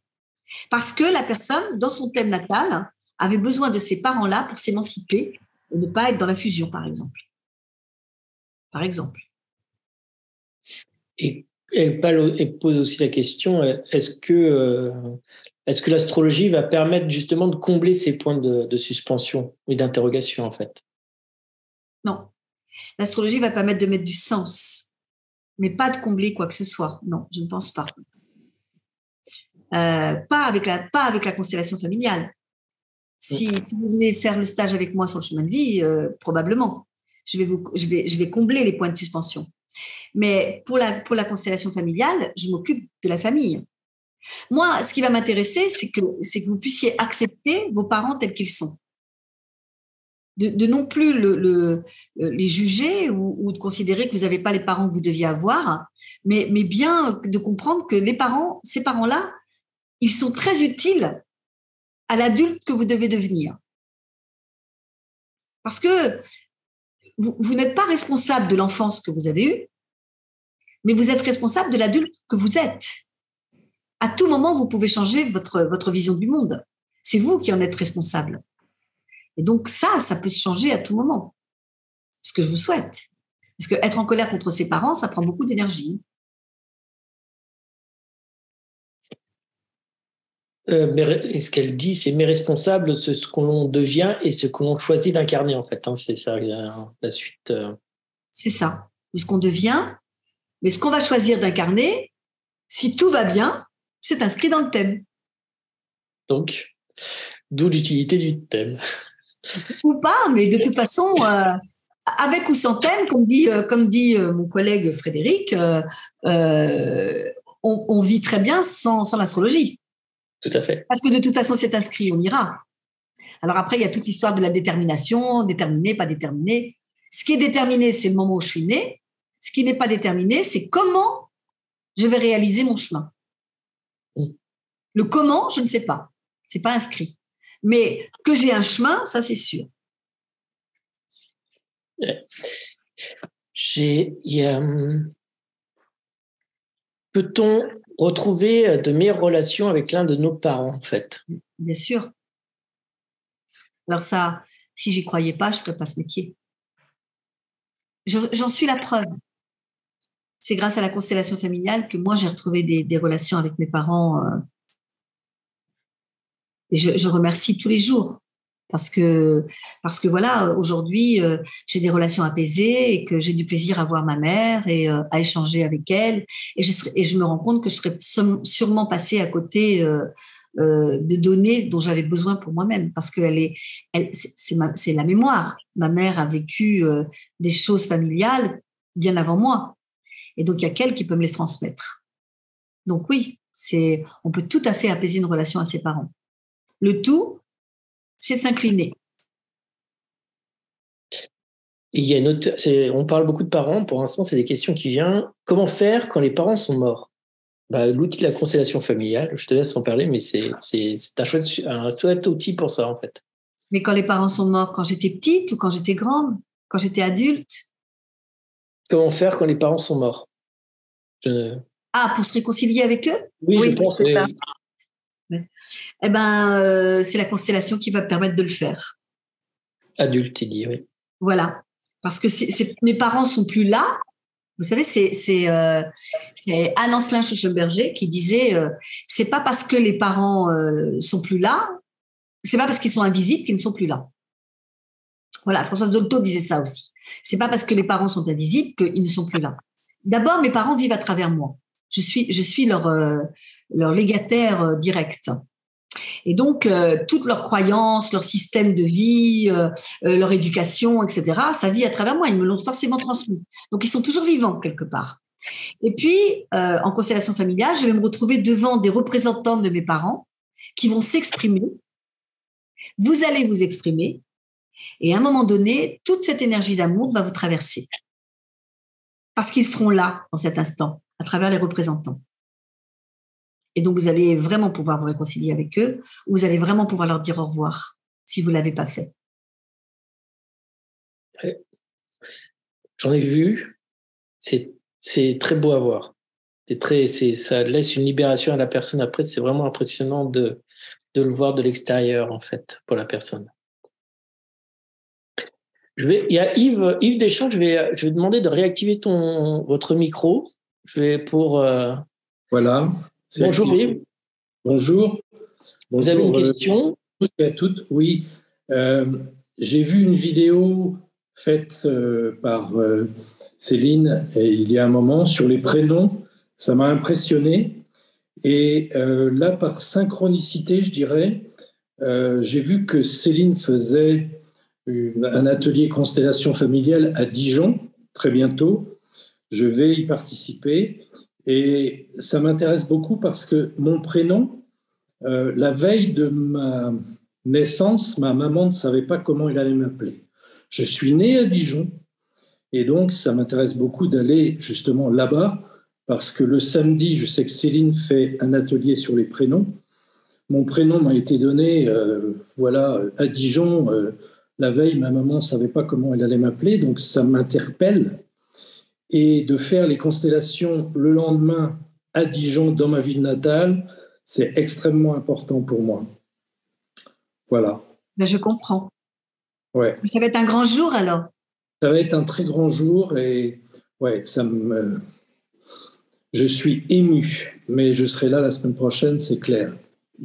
S2: Parce que la personne, dans son thème natal, avait besoin de ces parents-là pour s'émanciper et ne pas être dans la fusion, par exemple. Par exemple.
S1: Et elle pose aussi la question, est-ce que l'astrologie va permettre justement de combler ces points de suspension et d'interrogation, en fait?
S2: Non. L'astrologie va permettre de mettre du sens, mais pas de combler quoi que ce soit. Non, je ne pense pas. Pas avec la constellation familiale. Si vous venez faire le stage avec moi sur le chemin de vie, probablement, je vais combler les points de suspension. Mais pour la constellation familiale, je m'occupe de la famille. Moi, ce qui va m'intéresser, c'est que vous puissiez accepter vos parents tels qu'ils sont. De non plus les juger ou de considérer que vous n'avez pas les parents que vous deviez avoir, mais bien de comprendre que ces parents-là, ils sont très utiles à l'adulte que vous devez devenir. Parce que vous n'êtes pas responsable de l'enfance que vous avez eue, mais vous êtes responsable de l'adulte que vous êtes. À tout moment, vous pouvez changer votre vision du monde. C'est vous qui en êtes responsable. Et donc ça peut se changer à tout moment. Ce que je vous souhaite. Parce qu'être en colère contre ses parents, ça prend beaucoup d'énergie.
S1: Mais ce qu'elle dit, c'est mes responsables, ce que l'on devient et ce que l'on choisit d'incarner, en fait. Hein, c'est ça, la suite.
S2: C'est ça. De ce qu'on devient, mais ce qu'on va choisir d'incarner, si tout va bien, c'est inscrit dans le thème.
S1: Donc, d'où l'utilité du thème.
S2: Ou pas, mais de toute façon, avec ou sans thème, comme dit mon collègue Frédéric, on vit très bien sans l'astrologie.
S1: Tout à fait.
S2: Parce que de toute façon, c'est inscrit, on ira. Alors après, il y a toute l'histoire de la détermination, déterminé, pas déterminé. Ce qui est déterminé, c'est le moment où je suis née. Ce qui n'est pas déterminé, c'est comment je vais réaliser mon chemin. Le comment, je ne sais pas. C'est pas inscrit. Mais que j'ai un chemin, ça, c'est sûr.
S1: Peut-on retrouver de meilleures relations avec l'un de nos parents, en fait?
S2: Bien sûr. Alors ça, si j'y croyais pas, je ne ferais pas ce métier. J'en suis la preuve. C'est grâce à la constellation familiale que moi, j'ai retrouvé des relations avec mes parents. Et je remercie tous les jours. Parce que voilà, aujourd'hui, j'ai des relations apaisées et que j'ai du plaisir à voir ma mère et à échanger avec elle. Et je me rends compte que je serais sûrement passée à côté de données dont j'avais besoin pour moi-même. Parce que c'est la mémoire. Ma mère a vécu des choses familiales bien avant moi. Et donc, il y a qu'elle qui peut me les transmettre. Donc oui, on peut tout à fait apaiser une relation à ses parents. Le tout, c'est de s'incliner.
S1: Il y a on parle beaucoup de parents, pour l'instant, c'est des questions qui viennent. Comment faire quand les parents sont morts? L'outil de la constellation familiale, je te laisse en parler, mais c'est un chouette outil pour ça, en fait.
S2: Mais quand les parents sont morts, quand j'étais petite ou quand j'étais grande, quand j'étais adulte?
S1: Comment faire quand les parents sont morts?
S2: Pour se réconcilier avec eux?
S1: Oui, je pense,
S2: c'est ça. Eh ben, c'est la constellation qui va permettre de le faire.
S1: Adulte, il dit, oui.
S2: Voilà. Parce que mes parents sont plus là. Vous savez, c'est Anne-Ancelin Schauchelberger qui disait c'est pas parce que les parents sont plus là, c'est pas parce qu'ils sont invisibles qu'ils ne sont plus là. Voilà, Françoise Dolto disait ça aussi. C'est pas parce que les parents sont invisibles qu'ils ne sont plus là. D'abord, mes parents vivent à travers moi. Je suis leur légataire direct. Et donc, toutes leurs croyances, leur système de vie, leur éducation, etc., ça vit à travers moi. Ils me l'ont forcément transmis. Donc, ils sont toujours vivants quelque part. Et puis, en constellation familiale, je vais me retrouver devant des représentants de mes parents qui vont s'exprimer. Vous allez vous exprimer. Et à un moment donné, toute cette énergie d'amour va vous traverser. Parce qu'ils seront là, dans cet instant, à travers les représentants. Et donc, vous allez vraiment pouvoir vous réconcilier avec eux, ou vous allez vraiment pouvoir leur dire au revoir, si vous ne l'avez pas fait.
S1: J'en ai vu. C'est très beau à voir. Ça laisse une libération à la personne après. C'est vraiment impressionnant de le voir de l'extérieur, en fait, pour la personne. Il y a Yves Deschamps, je vais demander de réactiver votre micro.
S4: Voilà.
S1: Bonjour Yves.
S4: Bonjour.
S1: Vous avez une question?
S4: Tous et à toutes, oui. J'ai vu une vidéo faite par Céline il y a un moment sur les prénoms. Ça m'a impressionné. Et là, par synchronicité, je dirais, j'ai vu que Céline faisait un atelier constellation familiale à Dijon, très bientôt. Je vais y participer. Et ça m'intéresse beaucoup parce que mon prénom, la veille de ma naissance, ma maman ne savait pas comment elle allait m'appeler. Je suis né à Dijon et donc ça m'intéresse beaucoup d'aller justement là-bas parce que le samedi, je sais que Céline fait un atelier sur les prénoms. Mon prénom m'a été donné à Dijon. La veille, ma maman ne savait pas comment elle allait m'appeler, donc ça m'interpelle. Et de faire les constellations le lendemain à Dijon, dans ma ville natale, c'est extrêmement important pour moi. Voilà.
S2: Ben, je comprends.
S4: Ouais.
S2: Ça va être un grand jour alors?
S4: Ça va être un très grand jour et ouais, je suis ému, mais je serai là la semaine prochaine, c'est clair.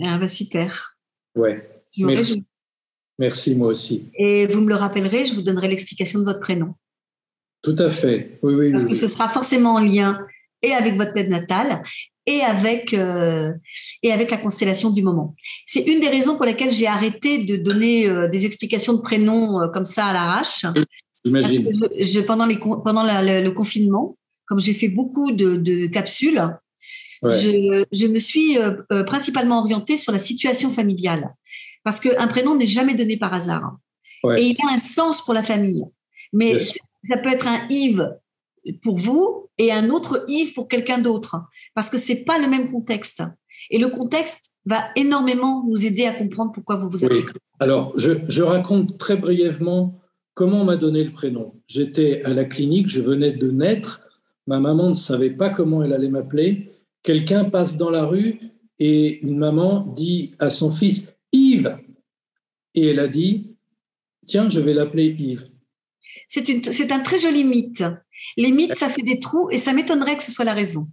S2: Ah ben super.
S4: Ouais. Merci. Merci, moi aussi.
S2: Et vous me le rappellerez, je vous donnerai l'explication de votre prénom.
S4: Tout à fait. Oui.
S2: Parce que ce sera forcément en lien et avec votre thème natal et avec la constellation du moment. C'est une des raisons pour lesquelles j'ai arrêté de donner des explications de prénoms comme ça à l'arrache.
S4: J'imagine.
S2: Parce que pendant le confinement, comme j'ai fait beaucoup de capsules, ouais. je me suis principalement orientée sur la situation familiale. Parce qu'un prénom n'est jamais donné par hasard. Ouais. Et il a un sens pour la famille. Mais ça peut être un Yves pour vous et un autre Yves pour quelqu'un d'autre. Parce que ce n'est pas le même contexte. Et le contexte va énormément nous aider à comprendre pourquoi vous vous appelez comme ça.
S4: Alors, je raconte très brièvement comment on m'a donné le prénom. J'étais à la clinique, je venais de naître. Ma maman ne savait pas comment elle allait m'appeler. Quelqu'un passe dans la rue et une maman dit à son fils « Yves ». Et elle a dit « Tiens, je vais l'appeler Yves ».
S2: C'est un très joli mythe. Les mythes, ça fait des trous et ça m'étonnerait que ce soit la raison.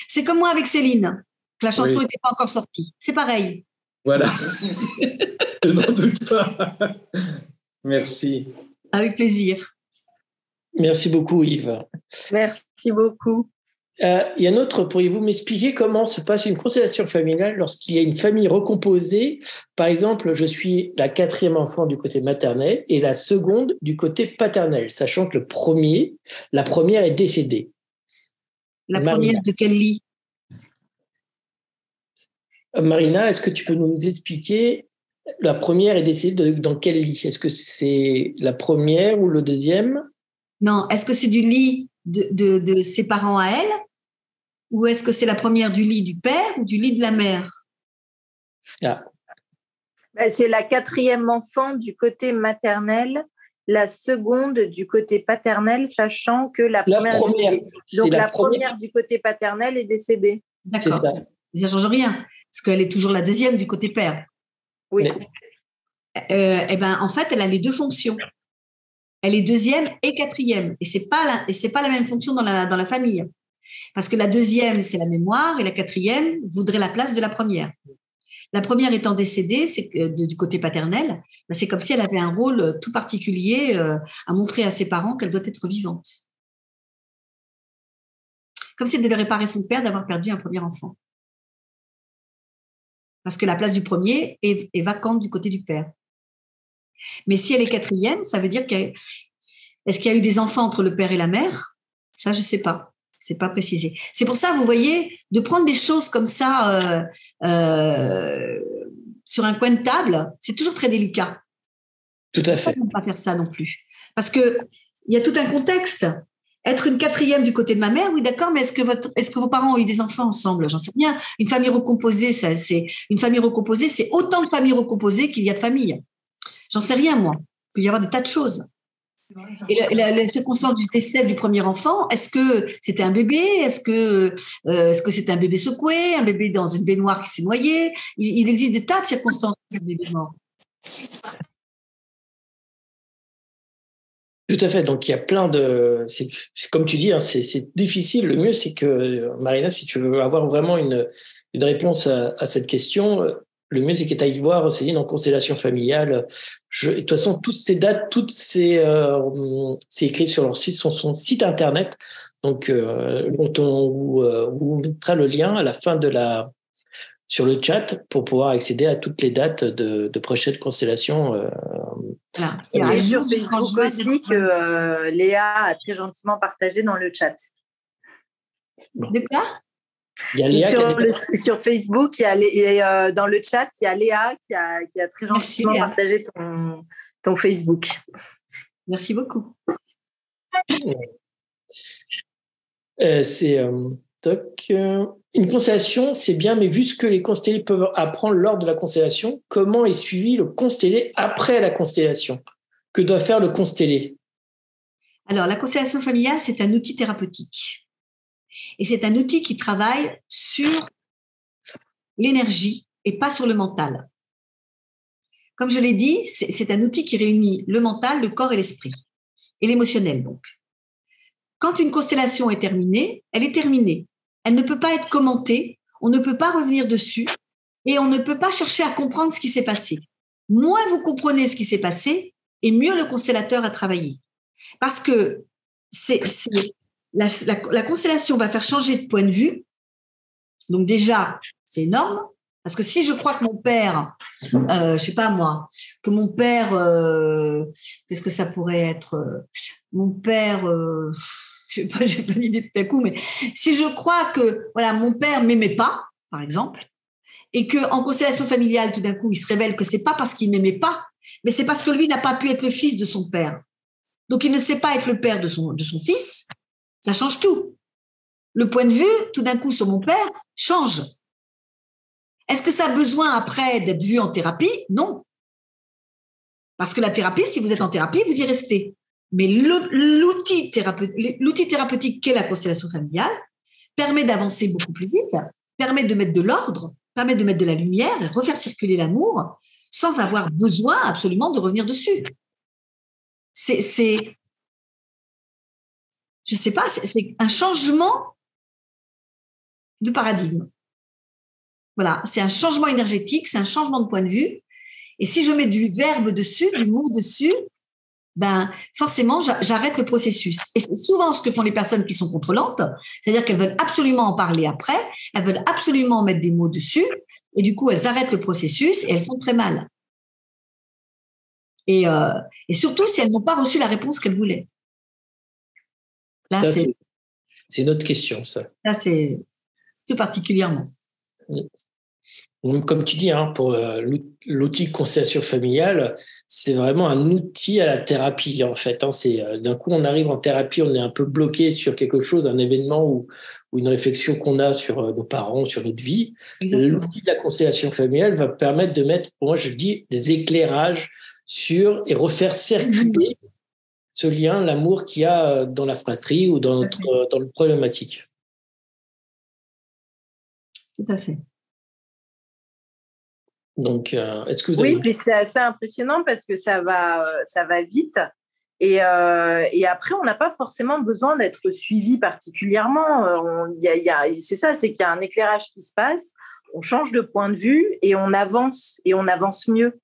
S2: C'est comme moi avec Céline, que la chanson n'était pas encore sortie. C'est pareil.
S4: Voilà. Je n'en doute pas. Merci.
S2: Avec plaisir.
S1: Merci beaucoup, Yves.
S3: Merci beaucoup.
S1: Yann Autre, pourriez-vous m'expliquer comment se passe une constellation familiale lorsqu'il y a une famille recomposée? Par exemple, je suis la 4e enfant du côté maternel et la seconde du côté paternel, sachant que la première est décédée.
S2: La première de quel lit?
S1: Marina, est-ce que tu peux nous expliquer la première est décédée dans quel lit? Est-ce que c'est la première ou le deuxième?
S2: Non, est-ce que c'est du lit de ses parents à elle? Ou est-ce que c'est la première du lit du père ou du lit de la mère?
S3: C'est la 4e enfant du côté maternel, la seconde du côté paternel, sachant que la première est décédée. Donc la première du côté paternel est décédée.
S2: D'accord. Ça ne change rien, parce qu'elle est toujours la deuxième du côté père.
S3: Oui.
S2: En fait, elle a les deux fonctions. Elle est 2e et 4e. Et c'est pas la même fonction dans la famille. Parce que la 2e, c'est la mémoire, et la 4e voudrait la place de la première. La première étant décédée, du côté paternel, c'est comme si elle avait un rôle tout particulier à montrer à ses parents qu'elle doit être vivante. Comme si elle devait réparer son père d'avoir perdu un premier enfant. Parce que la place du premier est vacante du côté du père. Mais si elle est 4e, ça veut dire est-ce qu'il y a eu des enfants entre le père et la mère? Ça, je ne sais pas. Ce n'est pas précisé. C'est pour ça, vous voyez, de prendre des choses comme ça sur un coin de table, c'est toujours très délicat.
S1: Tout à fait.
S2: Il ne faut pas faire ça non plus. Parce qu'il y a tout un contexte. Être une 4e du côté de ma mère, oui, d'accord, mais est-ce que vos parents ont eu des enfants ensemble? J'en sais rien. Une famille recomposée, c'est autant de familles recomposées qu'il y a de familles. J'en sais rien, moi. peut y avoir des tas de choses. Et la circonstance du décès du premier enfant, est-ce que c'était un bébé? Est-ce que c'était un bébé secoué, un bébé dans une baignoire qui s'est noyé? Il existe des tas de circonstances du bébé mort.
S1: Tout à fait. Donc, il y a plein de... C'est comme tu dis, hein, c'est difficile. Le mieux, c'est que, Marina, si tu veux avoir vraiment une réponse à cette question, le mieux, c'est que tu ailles voir Céline en constellation familiale. De toute façon, toutes ces dates, c'est écrit sur leur site, sur son site internet. Donc, on vous mettra le lien à la fin sur le chat pour pouvoir accéder à toutes les dates de prochaines constellations.
S2: Voilà.
S3: Et sur Facebook aussi que Léa a très gentiment partagé dans le chat.
S2: De quoi?
S3: Il y a Léa sur Facebook, dans le chat, il y a Léa qui a très gentiment partagé ton Facebook.
S2: Merci beaucoup.
S1: Une constellation, c'est bien, mais vu ce que les constellés peuvent apprendre lors de la constellation, comment est suivi le constellé après la constellation? Que doit faire le constellé?
S2: Alors, la constellation familiale, c'est un outil thérapeutique. Et c'est un outil qui travaille sur l'énergie et pas sur le mental. Comme je l'ai dit, c'est un outil qui réunit le mental, le corps et l'esprit. Et l'émotionnel, donc. Quand une constellation est terminée, elle est terminée. Elle ne peut pas être commentée, on ne peut pas revenir dessus et on ne peut pas chercher à comprendre ce qui s'est passé. Moins vous comprenez ce qui s'est passé, et mieux le constellateur a travaillé. Parce que la constellation va faire changer de point de vue. Donc déjà, c'est énorme. Parce que si je crois que mon père, je sais pas moi, que mon père, qu'est-ce que ça pourrait être? Mon père, j'ai pas d'idée tout à coup, mais si je crois que voilà, mon père m'aimait pas, par exemple, et que en constellation familiale, tout d'un coup, il se révèle que c'est pas parce qu'il m'aimait pas, mais c'est parce que lui n'a pas pu être le fils de son père. Donc il ne sait pas être le père de son fils. Ça change tout. Le point de vue, tout d'un coup, sur mon père, change. Est-ce que ça a besoin après d'être vu en thérapie? Non. Parce que la thérapie, si vous êtes en thérapie, vous y restez. Mais l'outil thérapeutique qu'est la constellation familiale permet d'avancer beaucoup plus vite, permet de mettre de l'ordre, permet de mettre de la lumière et refaire circuler l'amour sans avoir besoin absolument de revenir dessus. Je sais pas, c'est un changement de paradigme. Voilà, c'est un changement énergétique, c'est un changement de point de vue. Et si je mets du verbe dessus, du mot dessus, ben forcément, j'arrête le processus. Et c'est souvent ce que font les personnes qui sont contrôlantes, c'est-à-dire qu'elles veulent absolument en parler après, elles veulent absolument mettre des mots dessus, et du coup, elles arrêtent le processus et elles sont très mal. Et surtout si elles n'ont pas reçu la réponse qu'elles voulaient. Là,
S1: ça, c'est une autre question, ça.
S2: Là, c'est tout particulièrement.
S1: Donc, comme tu dis, hein, pour l'outil constellation familiale, c'est vraiment un outil à la thérapie, en fait. Hein. D'un coup, on arrive en thérapie, on est un peu bloqué sur quelque chose, un événement ou une réflexion qu'on a sur nos parents, sur notre vie.
S2: Exactement.
S1: L'outil de la constellation familiale va permettre de mettre, pour moi, je dis, des éclairages et refaire circuler ce lien, l'amour qu'il y a dans la fratrie ou dans le problématique.
S2: Tout à fait.
S1: Donc, est-ce que vous avez...
S3: Oui, puis c'est assez impressionnant parce que ça va vite. Et après, on n'a pas forcément besoin d'être suivi particulièrement. C'est ça, c'est qu'il y a un éclairage qui se passe, on change de point de vue et on avance mieux.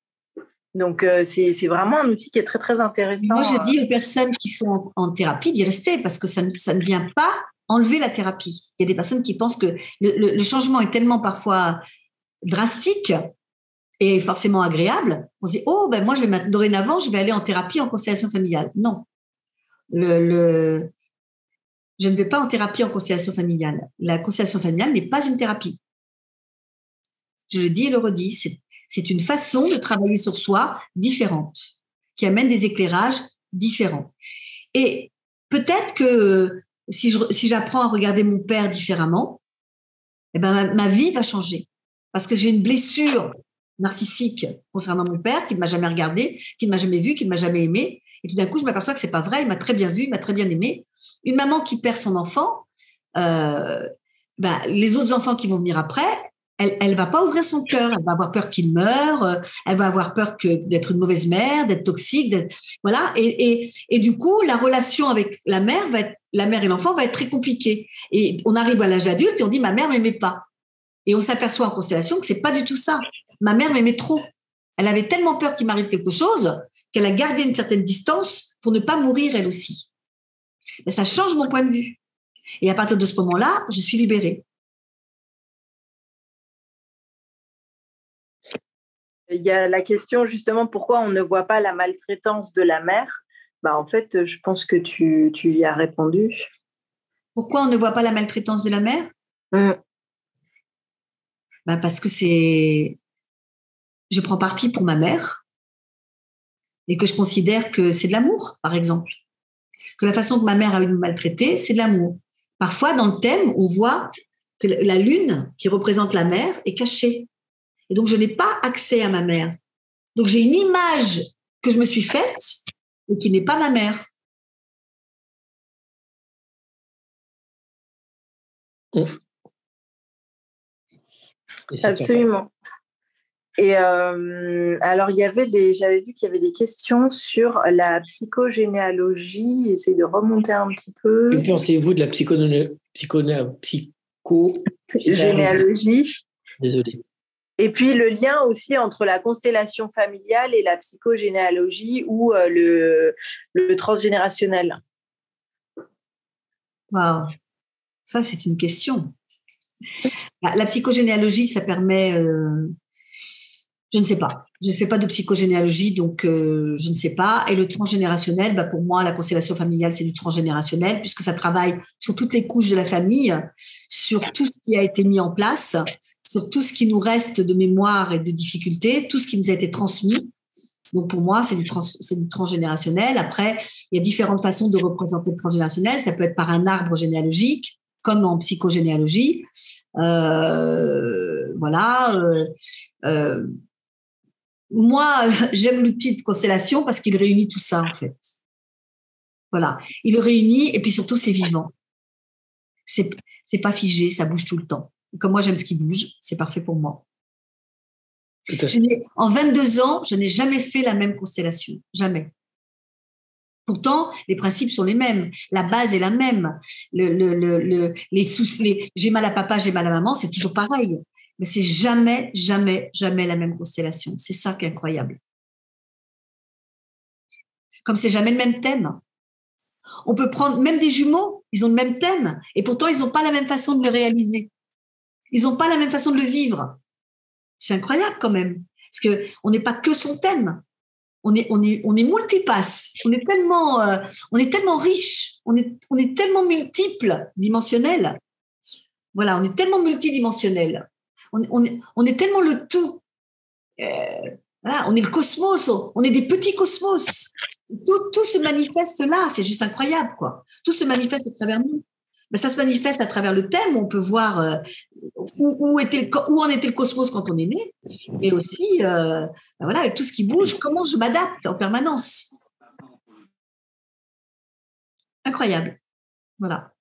S3: Donc, c'est vraiment un outil qui est très, très intéressant.
S2: Moi, je dis aux personnes qui sont en thérapie d'y rester parce que ça ne vient pas enlever la thérapie. Il y a des personnes qui pensent que le changement est tellement parfois drastique et forcément agréable. On se dit, oh, ben moi, dorénavant, je vais aller en thérapie en constellation familiale. Non. Je ne vais pas en thérapie en constellation familiale. La constellation familiale n'est pas une thérapie. Je le dis et le redis, c'est une façon de travailler sur soi différente, qui amène des éclairages différents. Et peut-être que si j'apprends à regarder mon père différemment, eh ben ma vie va changer. Parce que j'ai une blessure narcissique concernant mon père, qui ne m'a jamais regardé, qui ne m'a jamais vu, qui ne m'a jamais aimé. Et tout d'un coup, je m'aperçois que c'est pas vrai. Il m'a très bien vu, il m'a très bien aimé. Une maman qui perd son enfant, les autres enfants qui vont venir après, elle va pas ouvrir son cœur. Elle va avoir peur qu'il meure. Elle va avoir peur d'être une mauvaise mère, d'être toxique. Voilà. Et du coup, la relation avec la mère et l'enfant va être très compliquée. Et on arrive à l'âge adulte et on dit ma mère m'aimait pas. Et on s'aperçoit en constellation que c'est pas du tout ça. Ma mère m'aimait trop. Elle avait tellement peur qu'il m'arrive quelque chose qu'elle a gardé une certaine distance pour ne pas mourir elle aussi. Mais ça change mon point de vue. Et à partir de ce moment-là, je suis libérée.
S3: Il y a la question justement pourquoi on ne voit pas la maltraitance de la mère. En fait, je pense que tu y as répondu.
S2: Pourquoi on ne voit pas la maltraitance de la mère ? Parce que je prends parti pour ma mère et que je considère que c'est de l'amour, par exemple. Que la façon que ma mère a eu de me maltraiter, c'est de l'amour. Parfois, dans le thème, on voit que la lune, qui représente la mère, est cachée. Et donc, je n'ai pas accès à ma mère. Donc, j'ai une image que je me suis faite et qui n'est pas ma mère.
S3: Absolument. Et alors, j'avais vu qu'il y avait des questions sur la psychogénéalogie. J'essaie de remonter un petit peu.
S1: Que pensez-vous de la
S3: psychogénéalogie?
S1: Désolé.
S3: Et puis, le lien aussi entre la constellation familiale et la psychogénéalogie ou le transgénérationnel.
S2: Waouh, ça, c'est une question. La psychogénéalogie, ça permet... je ne sais pas. Je ne fais pas de psychogénéalogie, donc je ne sais pas. Et le transgénérationnel, pour moi, la constellation familiale, c'est du transgénérationnel, puisque ça travaille sur toutes les couches de la famille, sur tout ce qui a été mis en place, sur tout ce qui nous reste de mémoire et de difficultés, tout ce qui nous a été transmis. Donc, pour moi, c'est du transgénérationnel. Après, il y a différentes façons de représenter le transgénérationnel. Ça peut être par un arbre généalogique, comme en psychogénéalogie. Moi, j'aime l'outil de constellation parce qu'il réunit tout ça, en fait. Voilà. Il le réunit et puis surtout, c'est vivant. C'est pas figé, ça bouge tout le temps. Et comme moi, j'aime ce qui bouge, c'est parfait pour moi. En 22 ans, je n'ai jamais fait la même constellation. Jamais. Pourtant, les principes sont les mêmes. La base est la même. J'ai mal à papa, j'ai mal à maman, c'est toujours pareil. Mais c'est jamais, jamais, jamais la même constellation. C'est ça qui est incroyable. Comme c'est jamais le même thème. On peut prendre même des jumeaux, ils ont le même thème, et pourtant ils n'ont pas la même façon de le réaliser. Ils n'ont pas la même façon de le vivre. C'est incroyable quand même, parce que on n'est pas que son thème. On est multipasse. On est tellement riche. On est tellement multiple-dimensionnel. Voilà, on est tellement multidimensionnel. On est tellement le tout. Voilà, on est le cosmos. On est des petits cosmos. Tout se manifeste là. C'est juste incroyable, quoi. Tout se manifeste à travers nous. Mais ça se manifeste à travers le thème. On peut voir où en était le cosmos quand on est né, et aussi, voilà, avec tout ce qui bouge, comment je m'adapte en permanence. Incroyable. Voilà.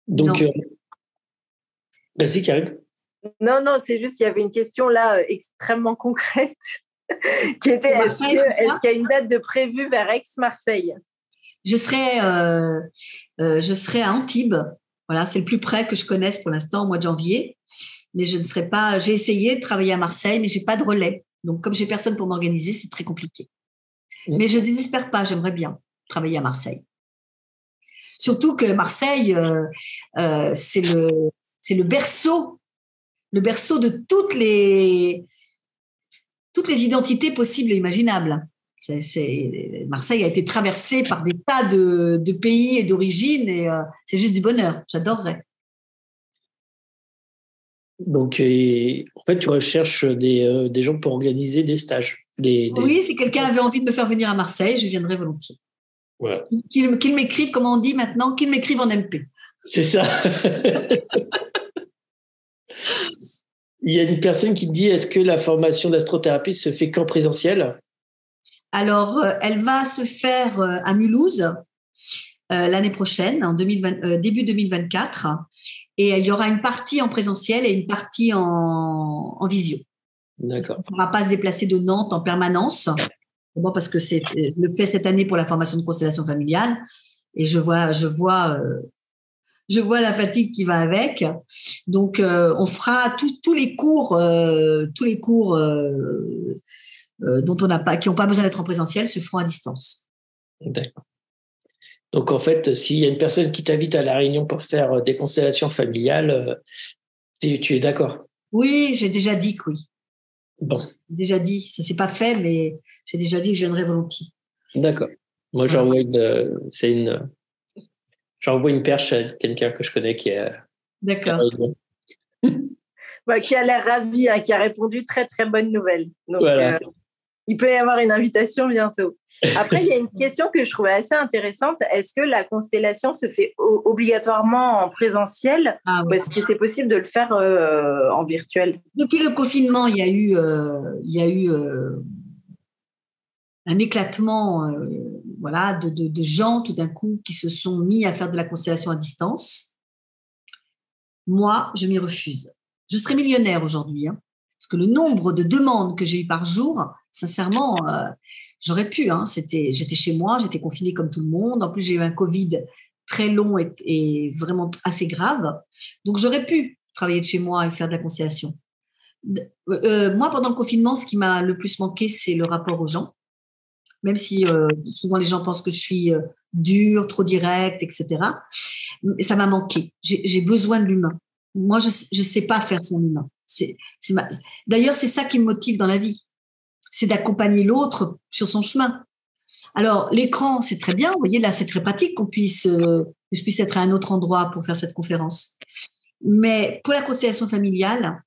S1: Donc, vas-y, Karine.
S3: Non, c'est juste, il y avait une question là extrêmement concrète qui était est-ce qu'il y a une date de prévue vers Aix-Marseille?
S2: Je serai à Antibes. Voilà, c'est le plus près que je connaisse pour l'instant au mois de janvier. Mais je ne serai pas. J'ai essayé de travailler à Marseille, mais j'ai pas de relais. Donc, comme j'ai personne pour m'organiser, c'est très compliqué. Mais je désespère pas. J'aimerais bien travailler à Marseille. Surtout que Marseille, c'est le berceau de toutes les identités possibles et imaginables. Marseille a été traversée par des tas de pays et d'origines, et c'est juste du bonheur. J'adorerais.
S1: Donc, en fait, tu recherches des gens pour organiser des stages.
S2: Oui, si quelqu'un avait envie de me faire venir à Marseille, je viendrais volontiers.
S1: Voilà.
S2: Qu'il m'écrive, comment on dit maintenant, qu'il m'écrive en MP.
S1: C'est ça. Il y a une personne qui dit, est-ce que la formation d'astrothérapie se fait qu'en présentiel?
S2: Alors, elle va se faire à Mulhouse l'année prochaine, début 2024. Et il y aura une partie en présentiel et une partie en visio.
S1: D'accord.
S2: On ne pourra pas se déplacer de Nantes en permanence. D'abord parce que je le fais cette année pour la formation de constellation familiale. Et je vois la fatigue qui va avec. Donc, on fera tous les cours dont qui n'ont pas besoin d'être en présentiel se feront à distance.
S1: D'accord. Donc, en fait, s'il y a une personne qui t'invite à La Réunion pour faire des constellations familiales, tu es d'accord?
S2: Oui, j'ai déjà dit que oui.
S1: Bon.
S2: Déjà dit, ça ne s'est pas fait, mais j'ai déjà dit que je viendrai volontiers.
S1: D'accord. Moi, j'envoie une perche à quelqu'un que je connais qui est.
S2: D'accord.
S3: Qui a l'air ravi, qui a répondu très, très bonne nouvelle. Donc,
S1: voilà.
S3: Il peut y avoir une invitation bientôt. Après, il y a une question que je trouvais assez intéressante. Est-ce que la constellation se fait obligatoirement en présentiel ou est-ce que c'est possible de le faire en virtuel?
S2: Depuis le confinement, il y a eu un éclatement de gens tout d'un coup qui se sont mis à faire de la constellation à distance. Moi, je m'y refuse. Je serais millionnaire aujourd'hui, parce que le nombre de demandes que j'ai eues par jour, sincèrement, j'aurais pu. J'étais chez moi, j'étais confinée comme tout le monde. En plus, j'ai eu un Covid très long et vraiment assez grave. Donc, j'aurais pu travailler de chez moi et faire de la constellation. Moi, pendant le confinement, ce qui m'a le plus manqué, c'est le rapport aux gens. Même si souvent les gens pensent que je suis dure, trop directe, etc. Ça m'a manqué. J'ai besoin de l'humain. Moi, je sais pas faire son humain. D'ailleurs, c'est ça qui me motive dans la vie. C'est d'accompagner l'autre sur son chemin. Alors, l'écran, c'est très bien. Vous voyez, là, c'est très pratique que je puisse être à un autre endroit pour faire cette conférence. Mais pour la constellation familiale,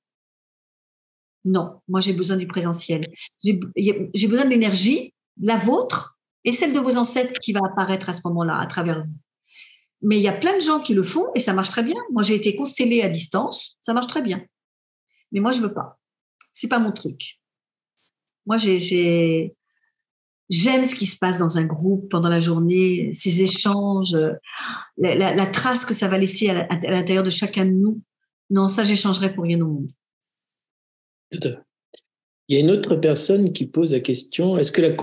S2: non. Moi, j'ai besoin du présentiel. J'ai besoin de l'énergie, la vôtre et celle de vos ancêtres qui va apparaître à ce moment-là, à travers vous. Mais il y a plein de gens qui le font et ça marche très bien. Moi, j'ai été constellée à distance, ça marche très bien. Mais moi, je veux pas. C'est pas mon truc. Moi, j'aime ce qui se passe dans un groupe pendant la journée, ces échanges, la trace que ça va laisser à l'intérieur de chacun de nous. Non, ça, j'échangerais pour rien au monde.
S1: Tout à fait. Il y a une autre personne qui pose la question, est-ce que avec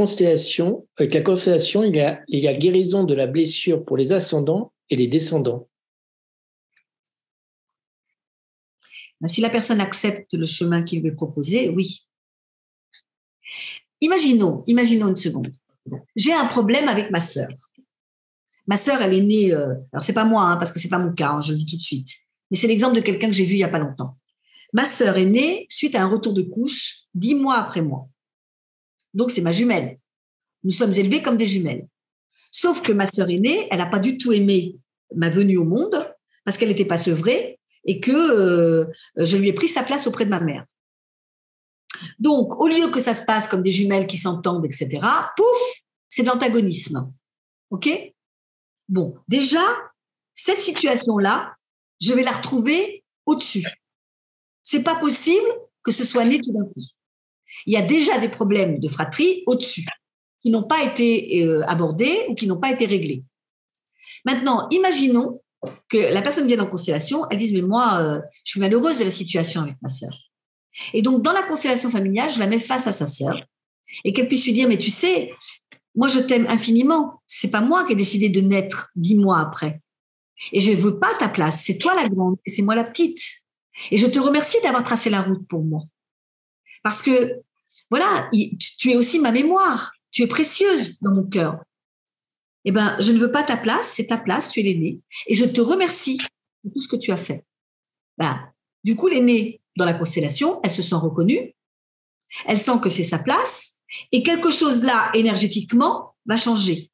S1: la constellation, il y a guérison de la blessure pour les ascendants et les descendants?
S2: Si la personne accepte le chemin qu'il lui est proposé, oui. Imaginons une seconde. J'ai un problème avec ma sœur. Ma sœur, elle est née, alors c'est pas moi, parce que c'est pas mon cas, je le dis tout de suite, mais c'est l'exemple de quelqu'un que j'ai vu il y a pas longtemps. Ma sœur est née suite à un retour de couche 10 mois après moi. Donc, c'est ma jumelle. Nous sommes élevés comme des jumelles. Sauf que ma sœur aînée, elle n'a pas du tout aimé ma venue au monde parce qu'elle n'était pas sevrée et que je lui ai pris sa place auprès de ma mère. Donc, au lieu que ça se passe comme des jumelles qui s'entendent, etc., pouf, c'est de l'antagonisme. OK? Bon, déjà, cette situation-là, je vais la retrouver au-dessus. C'est pas possible que ce soit né tout d'un coup. Il y a déjà des problèmes de fratrie au-dessus qui n'ont pas été abordés ou qui n'ont pas été réglés. Maintenant, imaginons que la personne vienne en constellation, elle dise mais moi, je suis malheureuse de la situation avec ma sœur. Et donc, dans la constellation familiale, je la mets face à sa sœur et qu'elle puisse lui dire mais tu sais, moi je t'aime infiniment. C'est pas moi qui ai décidé de naître 10 mois après. Et je veux pas ta place. C'est toi la grande et c'est moi la petite. Et je te remercie d'avoir tracé la route pour moi. Parce que, voilà, tu es aussi ma mémoire. Tu es précieuse dans mon cœur. Eh bien, je ne veux pas ta place, c'est ta place, tu es l'aînée. Et je te remercie de tout ce que tu as fait. Du coup, l'aînée, dans la constellation, elle se sent reconnue. Elle sent que c'est sa place. Et quelque chose là, énergétiquement, va changer.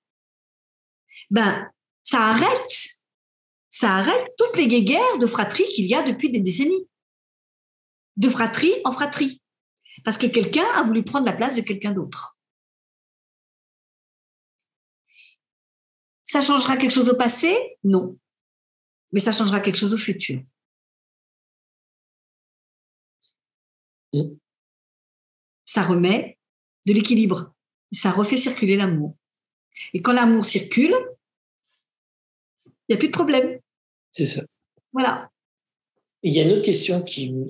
S2: Ça arrête toutes les guéguerres de fratrie qu'il y a depuis des décennies. De fratrie en fratrie. Parce que quelqu'un a voulu prendre la place de quelqu'un d'autre. Ça changera quelque chose au passé? Non. Mais ça changera quelque chose au futur. Ça remet de l'équilibre. Ça refait circuler l'amour. Et quand l'amour circule, il n'y a plus de problème.
S1: C'est ça.
S2: Voilà.
S1: Il y a une autre question qui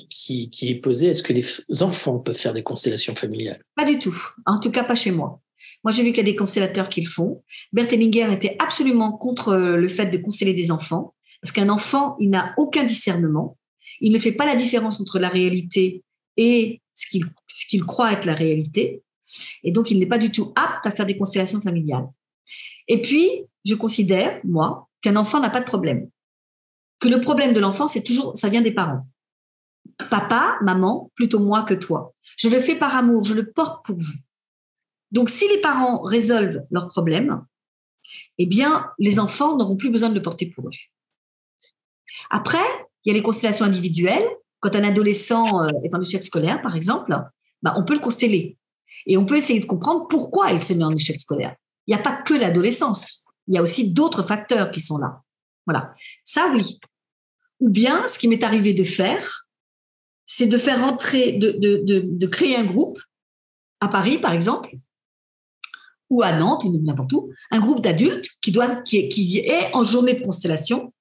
S1: est posée. Est-ce que les enfants peuvent faire des constellations familiales?
S2: Pas du tout. En tout cas, pas chez moi. Moi, j'ai vu qu'il y a des constellateurs qui le font. Bert Hellinger était absolument contre le fait de consteller des enfants, parce qu'un enfant, il n'a aucun discernement. Il ne fait pas la différence entre la réalité et ce qu'il croit être la réalité. Et donc, il n'est pas du tout apte à faire des constellations familiales. Et puis, je considère, moi, qu'un enfant n'a pas de problème. Que le problème de l'enfant, c'est toujours, ça vient des parents. Papa, maman, plutôt moi que toi. Je le fais par amour, je le porte pour vous. Donc, si les parents résolvent leurs problèmes, eh bien, les enfants n'auront plus besoin de le porter pour eux. Après, il y a les constellations individuelles. Quand un adolescent est en échec scolaire, par exemple, on peut le consteller. Et on peut essayer de comprendre pourquoi il se met en échec scolaire. Il n'y a pas que l'adolescence. Il y a aussi d'autres facteurs qui sont là. Voilà. Ça, oui. Ou bien, ce qui m'est arrivé de faire, c'est de faire rentrer, de créer un groupe à Paris, par exemple, ou à Nantes, ou n'importe où, un groupe d'adultes qui est en journée de constellation.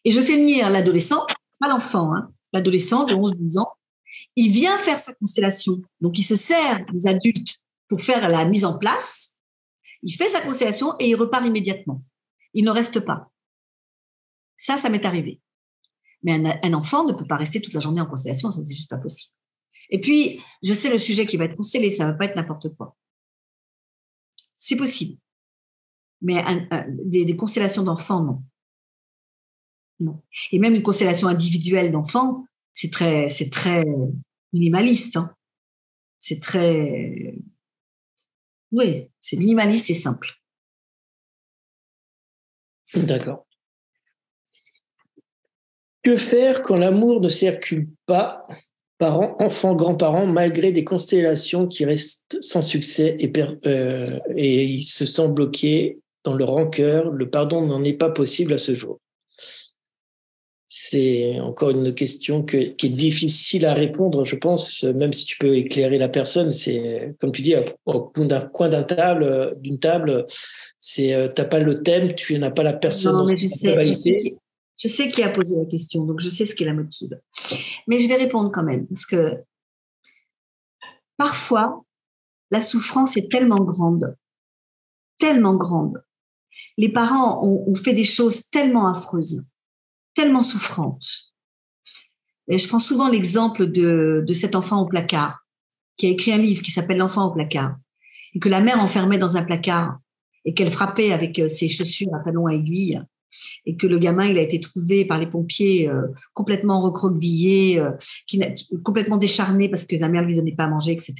S2: Et je fais venir l'adolescent, pas l'enfant, l'adolescent de 11-12 ans, il vient faire sa constellation. Donc, il se sert des adultes pour faire la mise en place. Il fait sa constellation et il repart immédiatement. Il ne reste pas. Ça m'est arrivé. Mais un enfant ne peut pas rester toute la journée en constellation, ça, c'est juste pas possible. Et puis, je sais le sujet qui va être constellé, ça ne va pas être n'importe quoi. C'est possible. Mais des constellations d'enfants, non. Non. Et même une constellation individuelle d'enfants, c'est très minimaliste. C'est très... Oui, c'est minimaliste et simple.
S1: D'accord. Que faire quand l'amour ne circule pas, parents, enfants, grands-parents, malgré des constellations qui restent sans succès et ils se sentent bloqués dans leur rancœur? Le pardon n'en est pas possible à ce jour. C'est encore une question qui est difficile à répondre, je pense, même si tu peux éclairer la personne. C'est, comme tu dis, au coin d'une table, t'as pas le thème, tu n'as pas la personne.
S2: Non, mais je sais qui a posé la question, donc je sais ce qui la motive. Mais je vais répondre quand même, parce que parfois, la souffrance est tellement grande. Les parents ont fait des choses tellement affreuses, tellement souffrantes. Et je prends souvent l'exemple de cet enfant au placard, qui a écrit un livre qui s'appelle L'enfant au placard, et que la mère enfermait dans un placard, et qu'elle frappait avec ses chaussures à talons à aiguilles, et que le gamin, il a été trouvé par les pompiers complètement recroquevillé, complètement décharné parce que la mère lui donnait pas à manger, etc.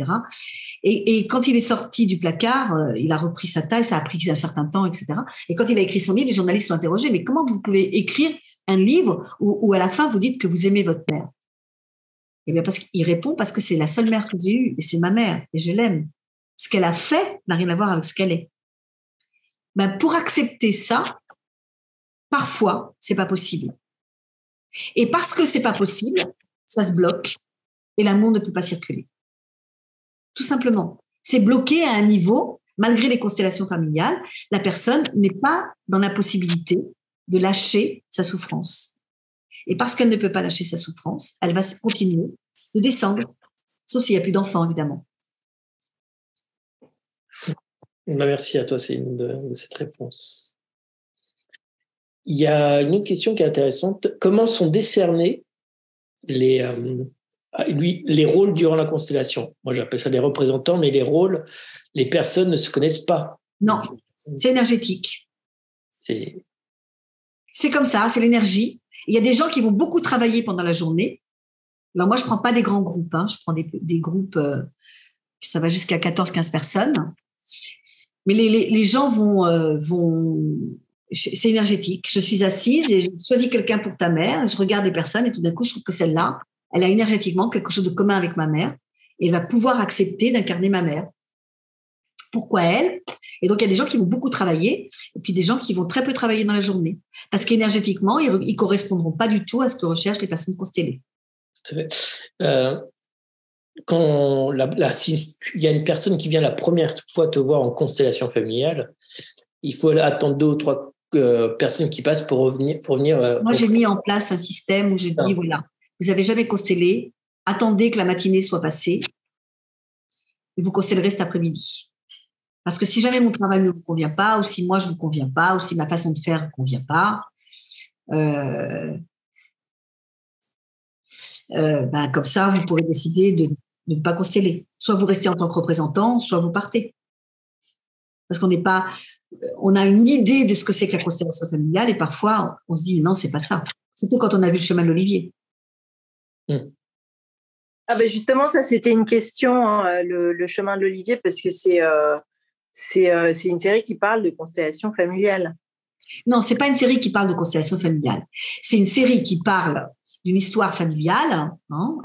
S2: Et quand il est sorti du placard, il a repris sa taille, ça a pris un certain temps, etc. Et quand il a écrit son livre, les journalistes l'ont interrogé, mais comment vous pouvez écrire un livre où à la fin vous dites que vous aimez votre mère? Eh bien, parce qu'il répond, parce que c'est la seule mère que j'ai eue, et c'est ma mère, et je l'aime. Ce qu'elle a fait n'a rien à voir avec ce qu'elle est. Pour accepter ça, parfois, c'est pas possible. Et parce que c'est pas possible, ça se bloque et l'amour ne peut pas circuler. Tout simplement. C'est bloqué à un niveau, malgré les constellations familiales, la personne n'est pas dans la possibilité de lâcher sa souffrance. Et parce qu'elle ne peut pas lâcher sa souffrance, elle va continuer de descendre, sauf s'il n'y a plus d'enfants, évidemment.
S1: Merci à toi, Céline, de cette réponse. Il y a une autre question qui est intéressante. Comment sont décernés les rôles durant la constellation? Moi, j'appelle ça les représentants, mais les rôles, les personnes ne se connaissent pas.
S2: Non, c'est énergétique. C'est comme ça, c'est l'énergie. Il y a des gens qui vont beaucoup travailler pendant la journée. Alors moi, je ne prends pas des grands groupes. Je prends des groupes, ça va jusqu'à 14-15 personnes. Mais les gens vont c'est énergétique. Je suis assise et je choisis quelqu'un pour ta mère. Je regarde les personnes et tout d'un coup, je trouve que celle-là, elle a énergétiquement quelque chose de commun avec ma mère et elle va pouvoir accepter d'incarner ma mère. Pourquoi elle? Et donc, il y a des gens qui vont beaucoup travailler et puis des gens qui vont très peu travailler dans la journée parce qu'énergétiquement, ils ne correspondront pas du tout à ce que recherchent les personnes constellées.
S1: quand il y a une personne qui vient la première fois te voir en constellation familiale, il faut attendre 2 ou 3 personnes qui passent pour venir.
S2: Moi, j'ai mis en place un système où je dis, voilà, vous n'avez jamais constellé, attendez que la matinée soit passée et vous constellerez cet après-midi. Parce que si jamais mon travail ne vous convient pas, ou si moi je ne vous conviens pas, ou si ma façon de faire ne vous convient pas, comme ça, vous pourrez décider de ne pas consteller. Soit vous restez en tant que représentant, soit vous partez. Parce on a une idée de ce que c'est que la constellation familiale et parfois on se dit non, c'est pas ça. Surtout quand on a vu le chemin de l'Olivier.
S3: Ah ben justement, ça c'était une question, le chemin de l'Olivier, parce que c'est une série qui parle de constellation familiale.
S2: Non, c'est pas une série qui parle de constellation familiale. C'est une série qui parle d'une histoire familiale,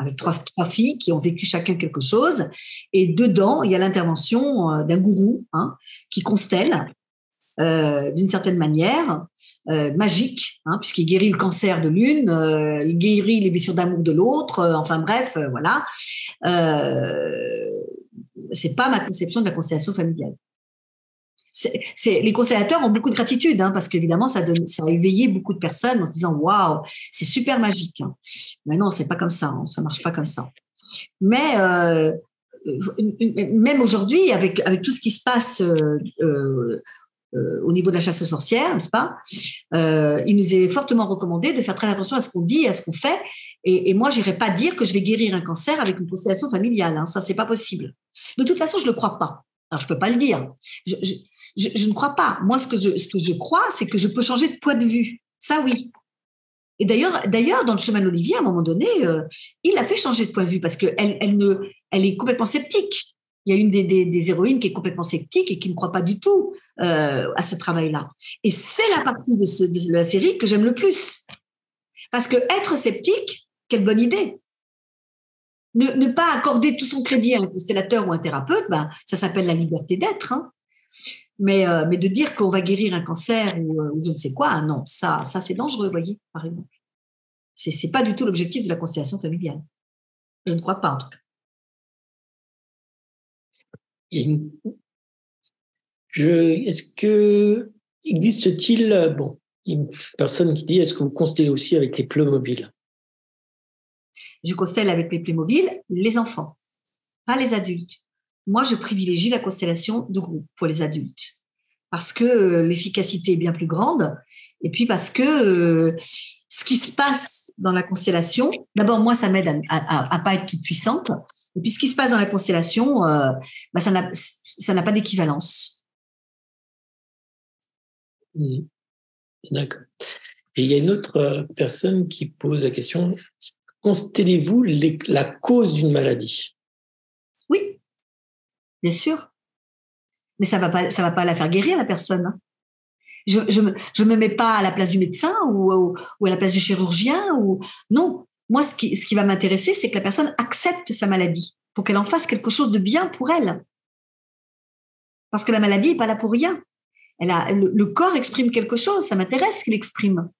S2: avec trois filles qui ont vécu chacun quelque chose. Et dedans, il y a l'intervention d'un gourou qui constelle d'une certaine manière, magique, puisqu'il guérit le cancer de l'une, il guérit les blessures d'amour de l'autre, enfin bref, voilà. C'est pas ma conception de la constellation familiale. Les constellateurs ont beaucoup de gratitude, parce qu'évidemment, ça a éveillé beaucoup de personnes en se disant « Waouh, c'est super magique ». Mais non, c'est pas comme ça, ça marche pas comme ça. Mais même aujourd'hui, avec tout ce qui se passe au niveau de la chasse aux sorcières, n'est-ce pas, il nous est fortement recommandé de faire très attention à ce qu'on dit, à ce qu'on fait. Et moi, je n'irai pas dire que je vais guérir un cancer avec une constellation familiale. Ça, c'est pas possible. De toute façon, je le crois pas. Alors, je peux pas le dire. Je ne crois pas. Moi, ce que je crois, c'est que je peux changer de point de vue. Ça, oui. Et d'ailleurs, dans le chemin de l'Olivier, à un moment donné, il a fait changer de point de vue parce qu'elle est complètement sceptique. Il y a une des héroïnes qui est complètement sceptique et qui ne croit pas du tout à ce travail-là. Et c'est la partie de la série que j'aime le plus. Parce que être sceptique, quelle bonne idée. Ne pas accorder tout son crédit à un constellateur ou un thérapeute, ça s'appelle la liberté d'être. Mais de dire qu'on va guérir un cancer ou je ne sais quoi, non, ça c'est dangereux, vous voyez, par exemple. C'est pas du tout l'objectif de la constellation familiale. Je ne crois pas, en tout cas.
S1: Est-ce que existe-t-il une personne qui dit est-ce que vous constellez aussi avec les Playmobil?
S2: Je constelle avec les Playmobil les enfants, pas les adultes. Moi, je privilégie la constellation de groupe pour les adultes parce que l'efficacité est bien plus grande et puis parce que ce qui se passe dans la constellation, d'abord, moi, ça m'aide à pas être toute puissante. Et puis, ce qui se passe dans la constellation, ça n'a pas d'équivalence.
S1: D'accord. Et il y a une autre personne qui pose la question, constellez-vous la cause d'une maladie?
S2: Oui, bien sûr. Mais ça va pas la faire guérir, la personne. Je me mets pas à la place du médecin ou à la place du chirurgien. Non, moi, ce qui va m'intéresser, c'est que la personne accepte sa maladie pour qu'elle en fasse quelque chose de bien pour elle. Parce que la maladie n'est pas là pour rien. Le corps exprime quelque chose, ça m'intéresse qu'il exprime.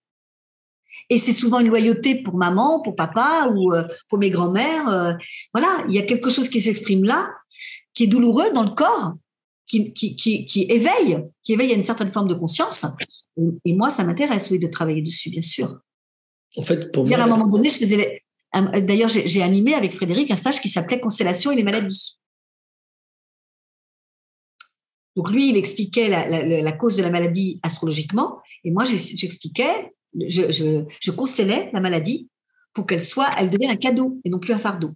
S2: Et c'est souvent une loyauté pour maman, pour papa ou pour mes grands-mères. Voilà, il y a quelque chose qui s'exprime là, qui est douloureux dans le corps, qui éveille à une certaine forme de conscience. Et moi, ça m'intéresse, oui, de travailler dessus, bien sûr.
S1: En fait, pour
S2: moi, à un moment donné, d'ailleurs, j'ai animé avec Frédéric un stage qui s'appelait Constellation et les maladies. Donc lui, il expliquait la cause de la maladie astrologiquement, et moi, j'expliquais, je constellais la maladie pour elle devienne un cadeau et non plus un fardeau.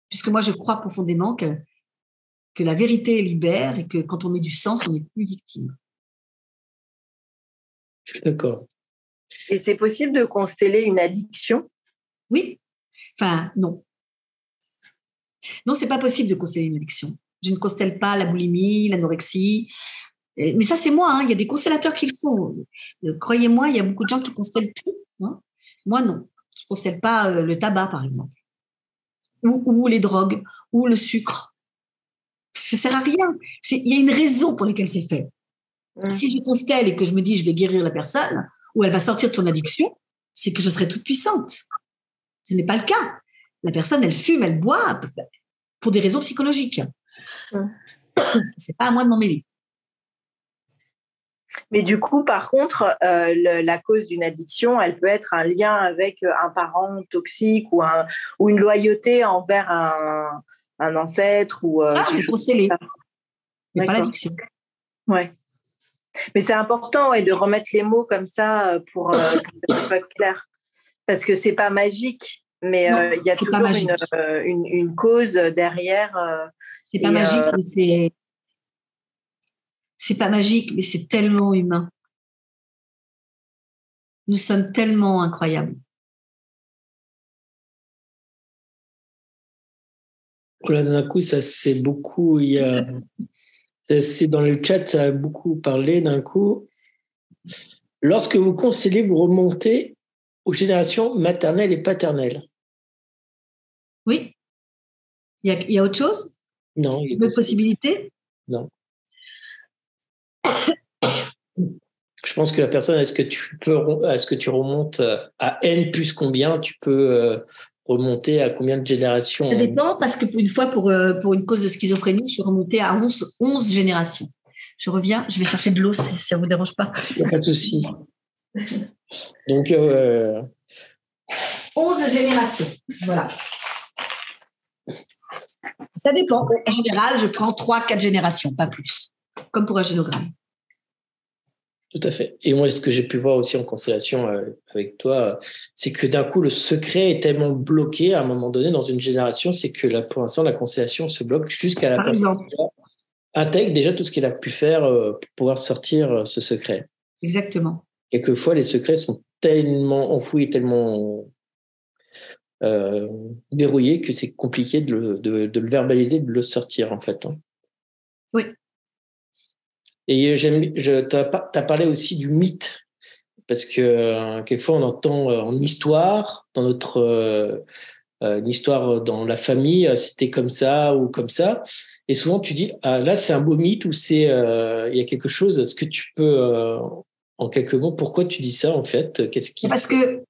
S2: Puisque moi, je crois profondément que la vérité libère et que quand on met du sens, on n'est plus victime.
S1: Je suis d'accord.
S3: Et c'est possible de consteller une addiction?
S2: Oui. Enfin, non. Non, c'est pas possible de consteller une addiction. Je ne constelle pas la boulimie, l'anorexie. Mais ça, c'est moi. Il y a des constellateurs qui le font. Croyez-moi, il y a beaucoup de gens qui constellent tout. Moi, non. Je ne constelle pas le tabac, par exemple. Ou les drogues, ou le sucre. Ça ne sert à rien. Il y a une raison pour laquelle c'est fait. Si je constelle et que je me dis je vais guérir la personne, ou elle va sortir de son addiction, c'est que je serai toute puissante. Ce n'est pas le cas. La personne, elle fume, elle boit pour des raisons psychologiques. C'est pas à moi de m'en mêler.
S3: Mais du coup, par contre, la cause d'une addiction, elle peut être un lien avec un parent toxique ou une loyauté envers un ancêtre.
S2: Ça, il faut sceller, mais pas l'addiction.
S3: Ouais. Mais c'est important de remettre les mots comme ça pour que ça soit clair. Parce que c'est pas magique, mais il y a toujours une cause derrière.
S2: C'est pas magique, mais c'est pas magique, mais c'est tellement humain. Nous sommes tellement incroyables.
S1: Là, d'un coup, ça c'est beaucoup. C'est dans le chat, ça a beaucoup parlé d'un coup. Lorsque vous conseillez, vous remontez aux générations maternelles et paternelles.
S2: Oui. Il y a autre chose?
S1: Non. Il y a
S2: d'autres possibilités?
S1: Non. Je pense que la personne, est-ce que tu remontes à N plus combien? Tu peux remonter à combien de générations?
S2: Ça dépend, parce que pour une cause de schizophrénie, je suis remontée à 11 générations. Je reviens, je vais chercher de l'eau si ça ne vous dérange pas.
S1: Il n'y a pas de souci. Donc,
S2: 11 générations, voilà. Ça dépend. En général, je prends 3-4 générations, pas plus, comme pour un génogramme.
S1: Tout à fait. Et moi, ce que j'ai pu voir aussi en constellation avec toi, c'est que d'un coup, le secret est tellement bloqué à un moment donné dans une génération, c'est que là, pour l'instant, la constellation se bloque jusqu'à la personne qui intègre déjà tout ce qu'elle a pu faire pour pouvoir sortir ce secret.
S2: Exactement.
S1: Et quelquefois, les secrets sont tellement enfouis, tellement verrouillés que c'est compliqué de le verbaliser, de le sortir, en fait.
S2: Oui.
S1: Et t'as parlé aussi du mythe, parce que quelquefois on entend en histoire, dans notre une histoire dans la famille, c'était comme ça ou comme ça, et souvent tu dis là c'est un beau mythe ou il y a quelque chose. Est-ce que tu peux en quelques mots, pourquoi tu dis ça en fait?
S2: Parce que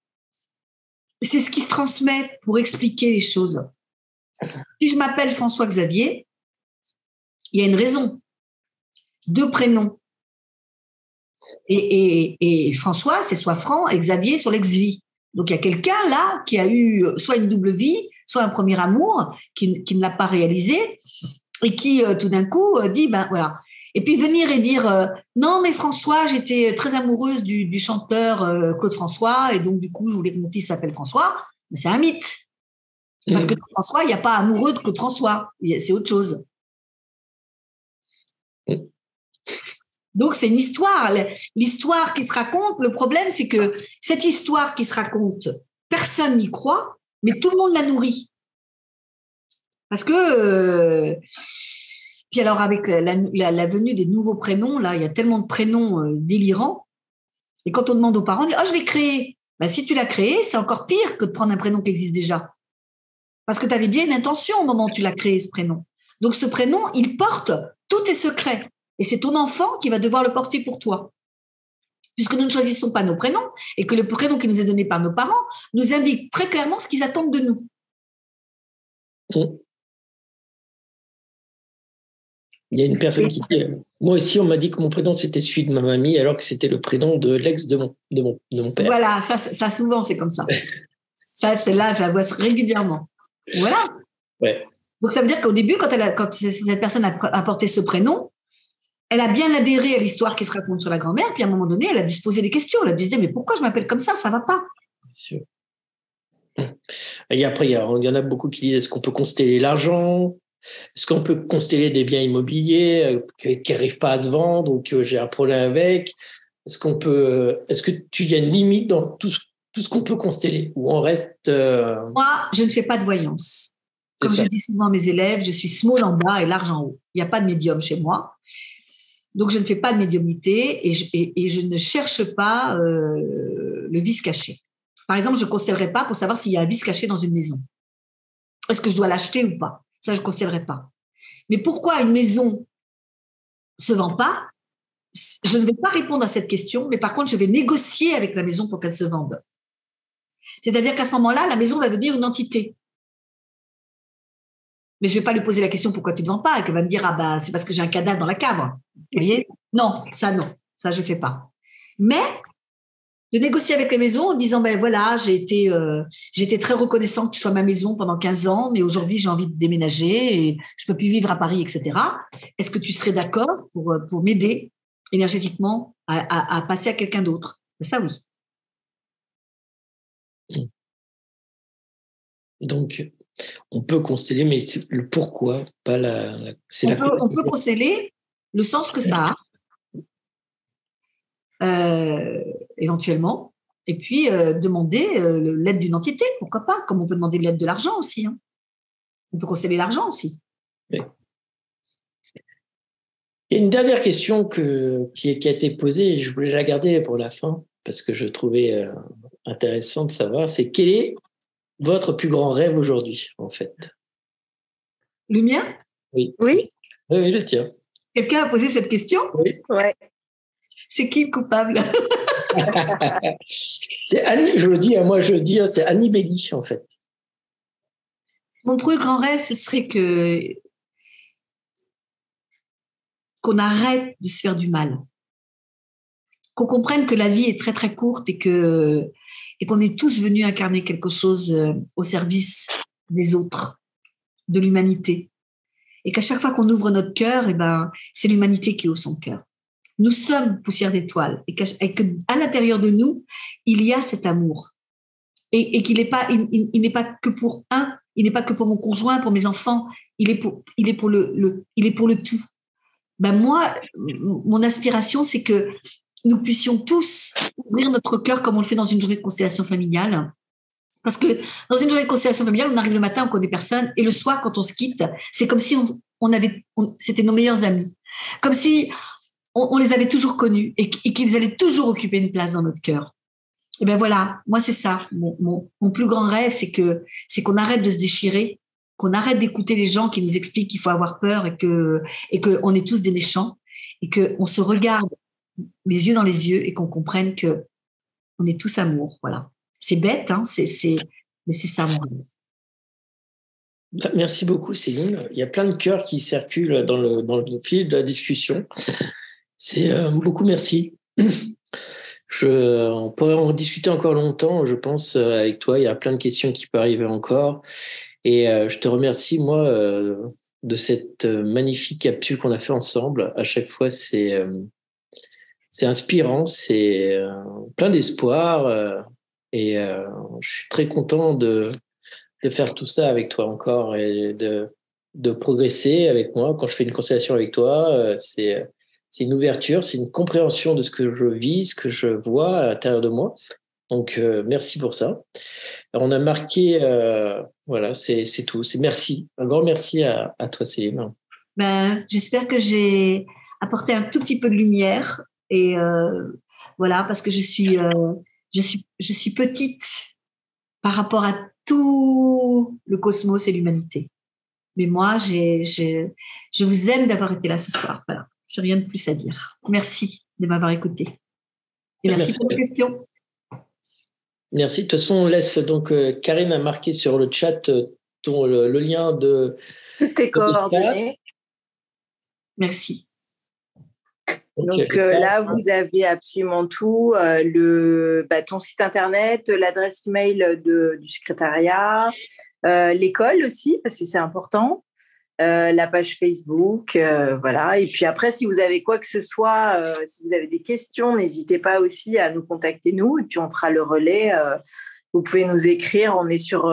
S2: c'est ce qui se transmet pour expliquer les choses. Si je m'appelle François Xavier, il y a une raison. 2 prénoms. Et François, c'est soit Franc, et Xavier sur l'ex-vie. Donc, il y a quelqu'un là qui a eu soit une double vie, soit un premier amour qui ne l'a pas réalisé et qui, tout d'un coup, dit, ben voilà. Et puis venir et dire, non, mais François, j'étais très amoureuse du chanteur Claude François, et donc, du coup, je voulais que mon fils s'appelle François. Mais c'est un mythe. Parce que François, il n'y a pas amoureux de Claude François. C'est autre chose. Donc, c'est une histoire. L'histoire qui se raconte, le problème, c'est que cette histoire qui se raconte, personne n'y croit, mais tout le monde la nourrit. Parce que, puis alors, avec la venue des nouveaux prénoms, là, il y a tellement de prénoms délirants. Et quand on demande aux parents, on dit « Ah, je l'ai créé ». Ben, si tu l'as créé, c'est encore pire que de prendre un prénom qui existe déjà. Parce que tu avais bien une intention au moment où tu l'as créé, ce prénom. Donc, ce prénom, il porte tous tes secrets. Et c'est ton enfant qui va devoir le porter pour toi. Puisque nous ne choisissons pas nos prénoms et que le prénom qui nous est donné par nos parents nous indique très clairement ce qu'ils attendent de nous.
S1: Il y a une personne qui dit moi aussi, on m'a dit que mon prénom, c'était celui de ma mamie, alors que c'était le prénom de l'ex de mon père.
S2: Voilà, ça souvent, c'est comme ça. Ça, c'est là, je la vois régulièrement. Voilà.
S1: Ouais.
S2: Donc, ça veut dire qu'au début, quand cette personne a porté ce prénom, elle a bien adhéré à l'histoire qui se raconte sur la grand-mère, puis à un moment donné, elle a dû se poser des questions. Elle a dû se dire, mais pourquoi je m'appelle comme ça? Ça ne va pas.
S1: Et après, il y en a beaucoup qui disent, est-ce qu'on peut consteller l'argent? Est-ce qu'on peut consteller des biens immobiliers qui n'arrivent pas à se vendre ou que j'ai un problème avec? Est-ce que il y a une limite dans tout ce qu'on peut consteller ou on reste
S2: Moi, je ne fais pas de voyance. Comme je dis souvent à mes élèves, je suis small en bas et large en haut. Il n'y a pas de médium chez moi. Donc, je ne fais pas de médiumnité et je ne cherche pas le vice caché. Par exemple, je ne constellerai pas pour savoir s'il y a un vice caché dans une maison. Est-ce que je dois l'acheter ou pas? Ça, je ne constellerai pas. Mais pourquoi une maison ne se vend pas? Je ne vais pas répondre à cette question, mais par contre, je vais négocier avec la maison pour qu'elle se vende. C'est-à-dire qu'à ce moment-là, la maison va devenir une entité. Mais je ne vais pas lui poser la question pourquoi tu ne vends pas, et qu'elle va me dire c'est parce que j'ai un cadavre dans la cave. Vous voyez? Non, ça je ne fais pas. Mais de négocier avec les maisons en disant voilà, j'ai été très reconnaissant que tu sois ma maison pendant 15 ans, mais aujourd'hui j'ai envie de déménager et je peux plus vivre à Paris, etc. Est-ce que tu serais d'accord pour m'aider énergétiquement à passer à quelqu'un d'autre? Ça, oui.
S1: Donc, on peut consteller, mais le pourquoi, pas
S2: on peut consteller le sens que ça a, éventuellement, et puis demander l'aide d'une entité, pourquoi pas, comme on peut demander de l'aide de l'argent aussi. Hein. On peut consteller l'argent aussi.
S1: Oui. Il y a une dernière question qui a été posée, et je voulais la garder pour la fin, parce que je trouvais intéressant de savoir, c'est quel est votre plus grand rêve aujourd'hui, en fait?
S2: Le mien?
S1: Oui.
S3: Oui.
S1: Oui, le tien.
S2: Quelqu'un a posé cette question?
S1: Oui.
S3: Ouais.
S2: C'est qui le coupable?
S1: C'est Annie, je dis, c'est Annie Belli, en fait.
S2: Mon plus grand rêve, ce serait qu'on arrête de se faire du mal. Qu'on comprenne que la vie est très, très courte et qu'on est tous venus incarner quelque chose au service des autres, de l'humanité. Et qu'à chaque fois qu'on ouvre notre cœur, c'est l'humanité qui ouvre son cœur. Nous sommes poussière d'étoiles et qu'à l'intérieur de nous, il y a cet amour. Et qu'il n'est pas, il n'est pas que pour il n'est pas que pour mon conjoint, pour mes enfants, il est pour le tout. Moi, mon aspiration, c'est que nous puissions tous ouvrir notre cœur comme on le fait dans une journée de constellation familiale. Parce que dans une journée de constellation familiale, on arrive le matin, on connaît personne, et le soir, quand on se quitte, c'est comme si c'était nos meilleurs amis. Comme si on les avait toujours connus et qu'ils allaient toujours occuper une place dans notre cœur. Et voilà, moi c'est ça. Mon plus grand rêve, c'est qu'on arrête de se déchirer, qu'on arrête d'écouter les gens qui nous expliquent qu'il faut avoir peur et qu'on est tous des méchants et qu'on se regarde les yeux dans les yeux et qu'on comprenne que on est tous amour. Voilà. C'est bête, hein, mais c'est ça mon rêve.
S1: Merci beaucoup, Céline. Il y a plein de cœurs qui circulent dans le fil de la discussion. C'est beaucoup merci. On pourrait en discuter encore longtemps, je pense, avec toi. Il y a plein de questions qui peuvent arriver encore. Et je te remercie, moi, de cette magnifique capsule qu'on a fait ensemble. À chaque fois, c'est inspirant, c'est plein d'espoir. Et je suis très content de faire tout ça avec toi encore et de progresser avec moi. Quand je fais une constellation avec toi, c'est une ouverture, c'est une compréhension de ce que je vis, ce que je vois à l'intérieur de moi. Donc, merci pour ça. On a marqué, voilà, c'est tout. Merci. Un grand merci à toi, Céline.
S2: J'espère que j'ai apporté un tout petit peu de lumière et voilà, parce que je suis petite par rapport à tout le cosmos et l'humanité. Mais moi, je vous aime d'avoir été là ce soir. Voilà. Je n'ai rien de plus à dire. Merci de m'avoir écouté. Et merci pour vos questions.
S1: Merci. De toute façon, on laisse donc Karine a marqué sur le chat le lien de
S3: toutes tes coordonnées.
S2: Merci.
S3: Donc là, vous avez absolument tout, ton site internet, l'adresse email du secrétariat, l'école aussi, parce que c'est important, la page Facebook, voilà. Et puis après, si vous avez quoi que ce soit, si vous avez des questions, n'hésitez pas aussi à nous contacter, nous, et puis on fera le relais. Vous pouvez nous écrire, on est sur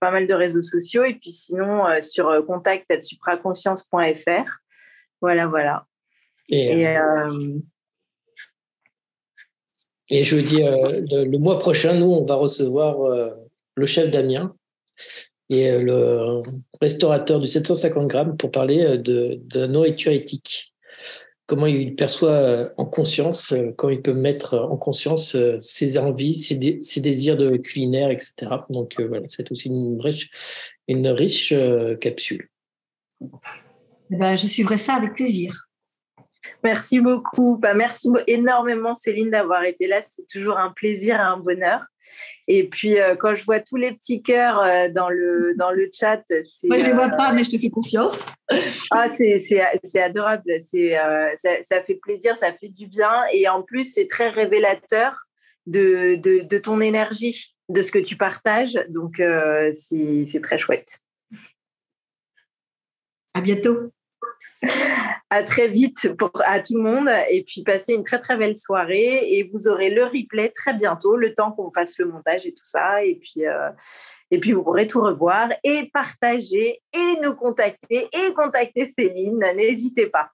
S3: pas mal de réseaux sociaux, et puis sinon sur contact@supraconscience.fr. Voilà. Et
S1: je veux dire, le mois prochain, nous, on va recevoir le chef Damien et le restaurateur du 750 grammes pour parler de la nourriture éthique. Comment il perçoit en conscience, quand il peut mettre en conscience ses envies, ses désirs de culinaire, etc. Donc voilà, c'est aussi une riche capsule.
S2: Je suivrai ça avec plaisir.
S3: Merci beaucoup. Merci énormément, Céline, d'avoir été là. C'est toujours un plaisir et un bonheur. Et puis, quand je vois tous les petits cœurs dans le chat,
S2: moi, je ne les vois pas, mais je te fais confiance.
S3: C'est adorable. Ça fait plaisir, ça fait du bien. Et en plus, c'est très révélateur de ton énergie, de ce que tu partages. Donc, c'est très chouette.
S2: À bientôt.
S3: À très vite à tout le monde, et puis passez une très très belle soirée, et vous aurez le replay très bientôt, le temps qu'on fasse le montage et tout ça, et puis vous pourrez tout revoir et partager et nous contacter et contacter Céline, n'hésitez pas.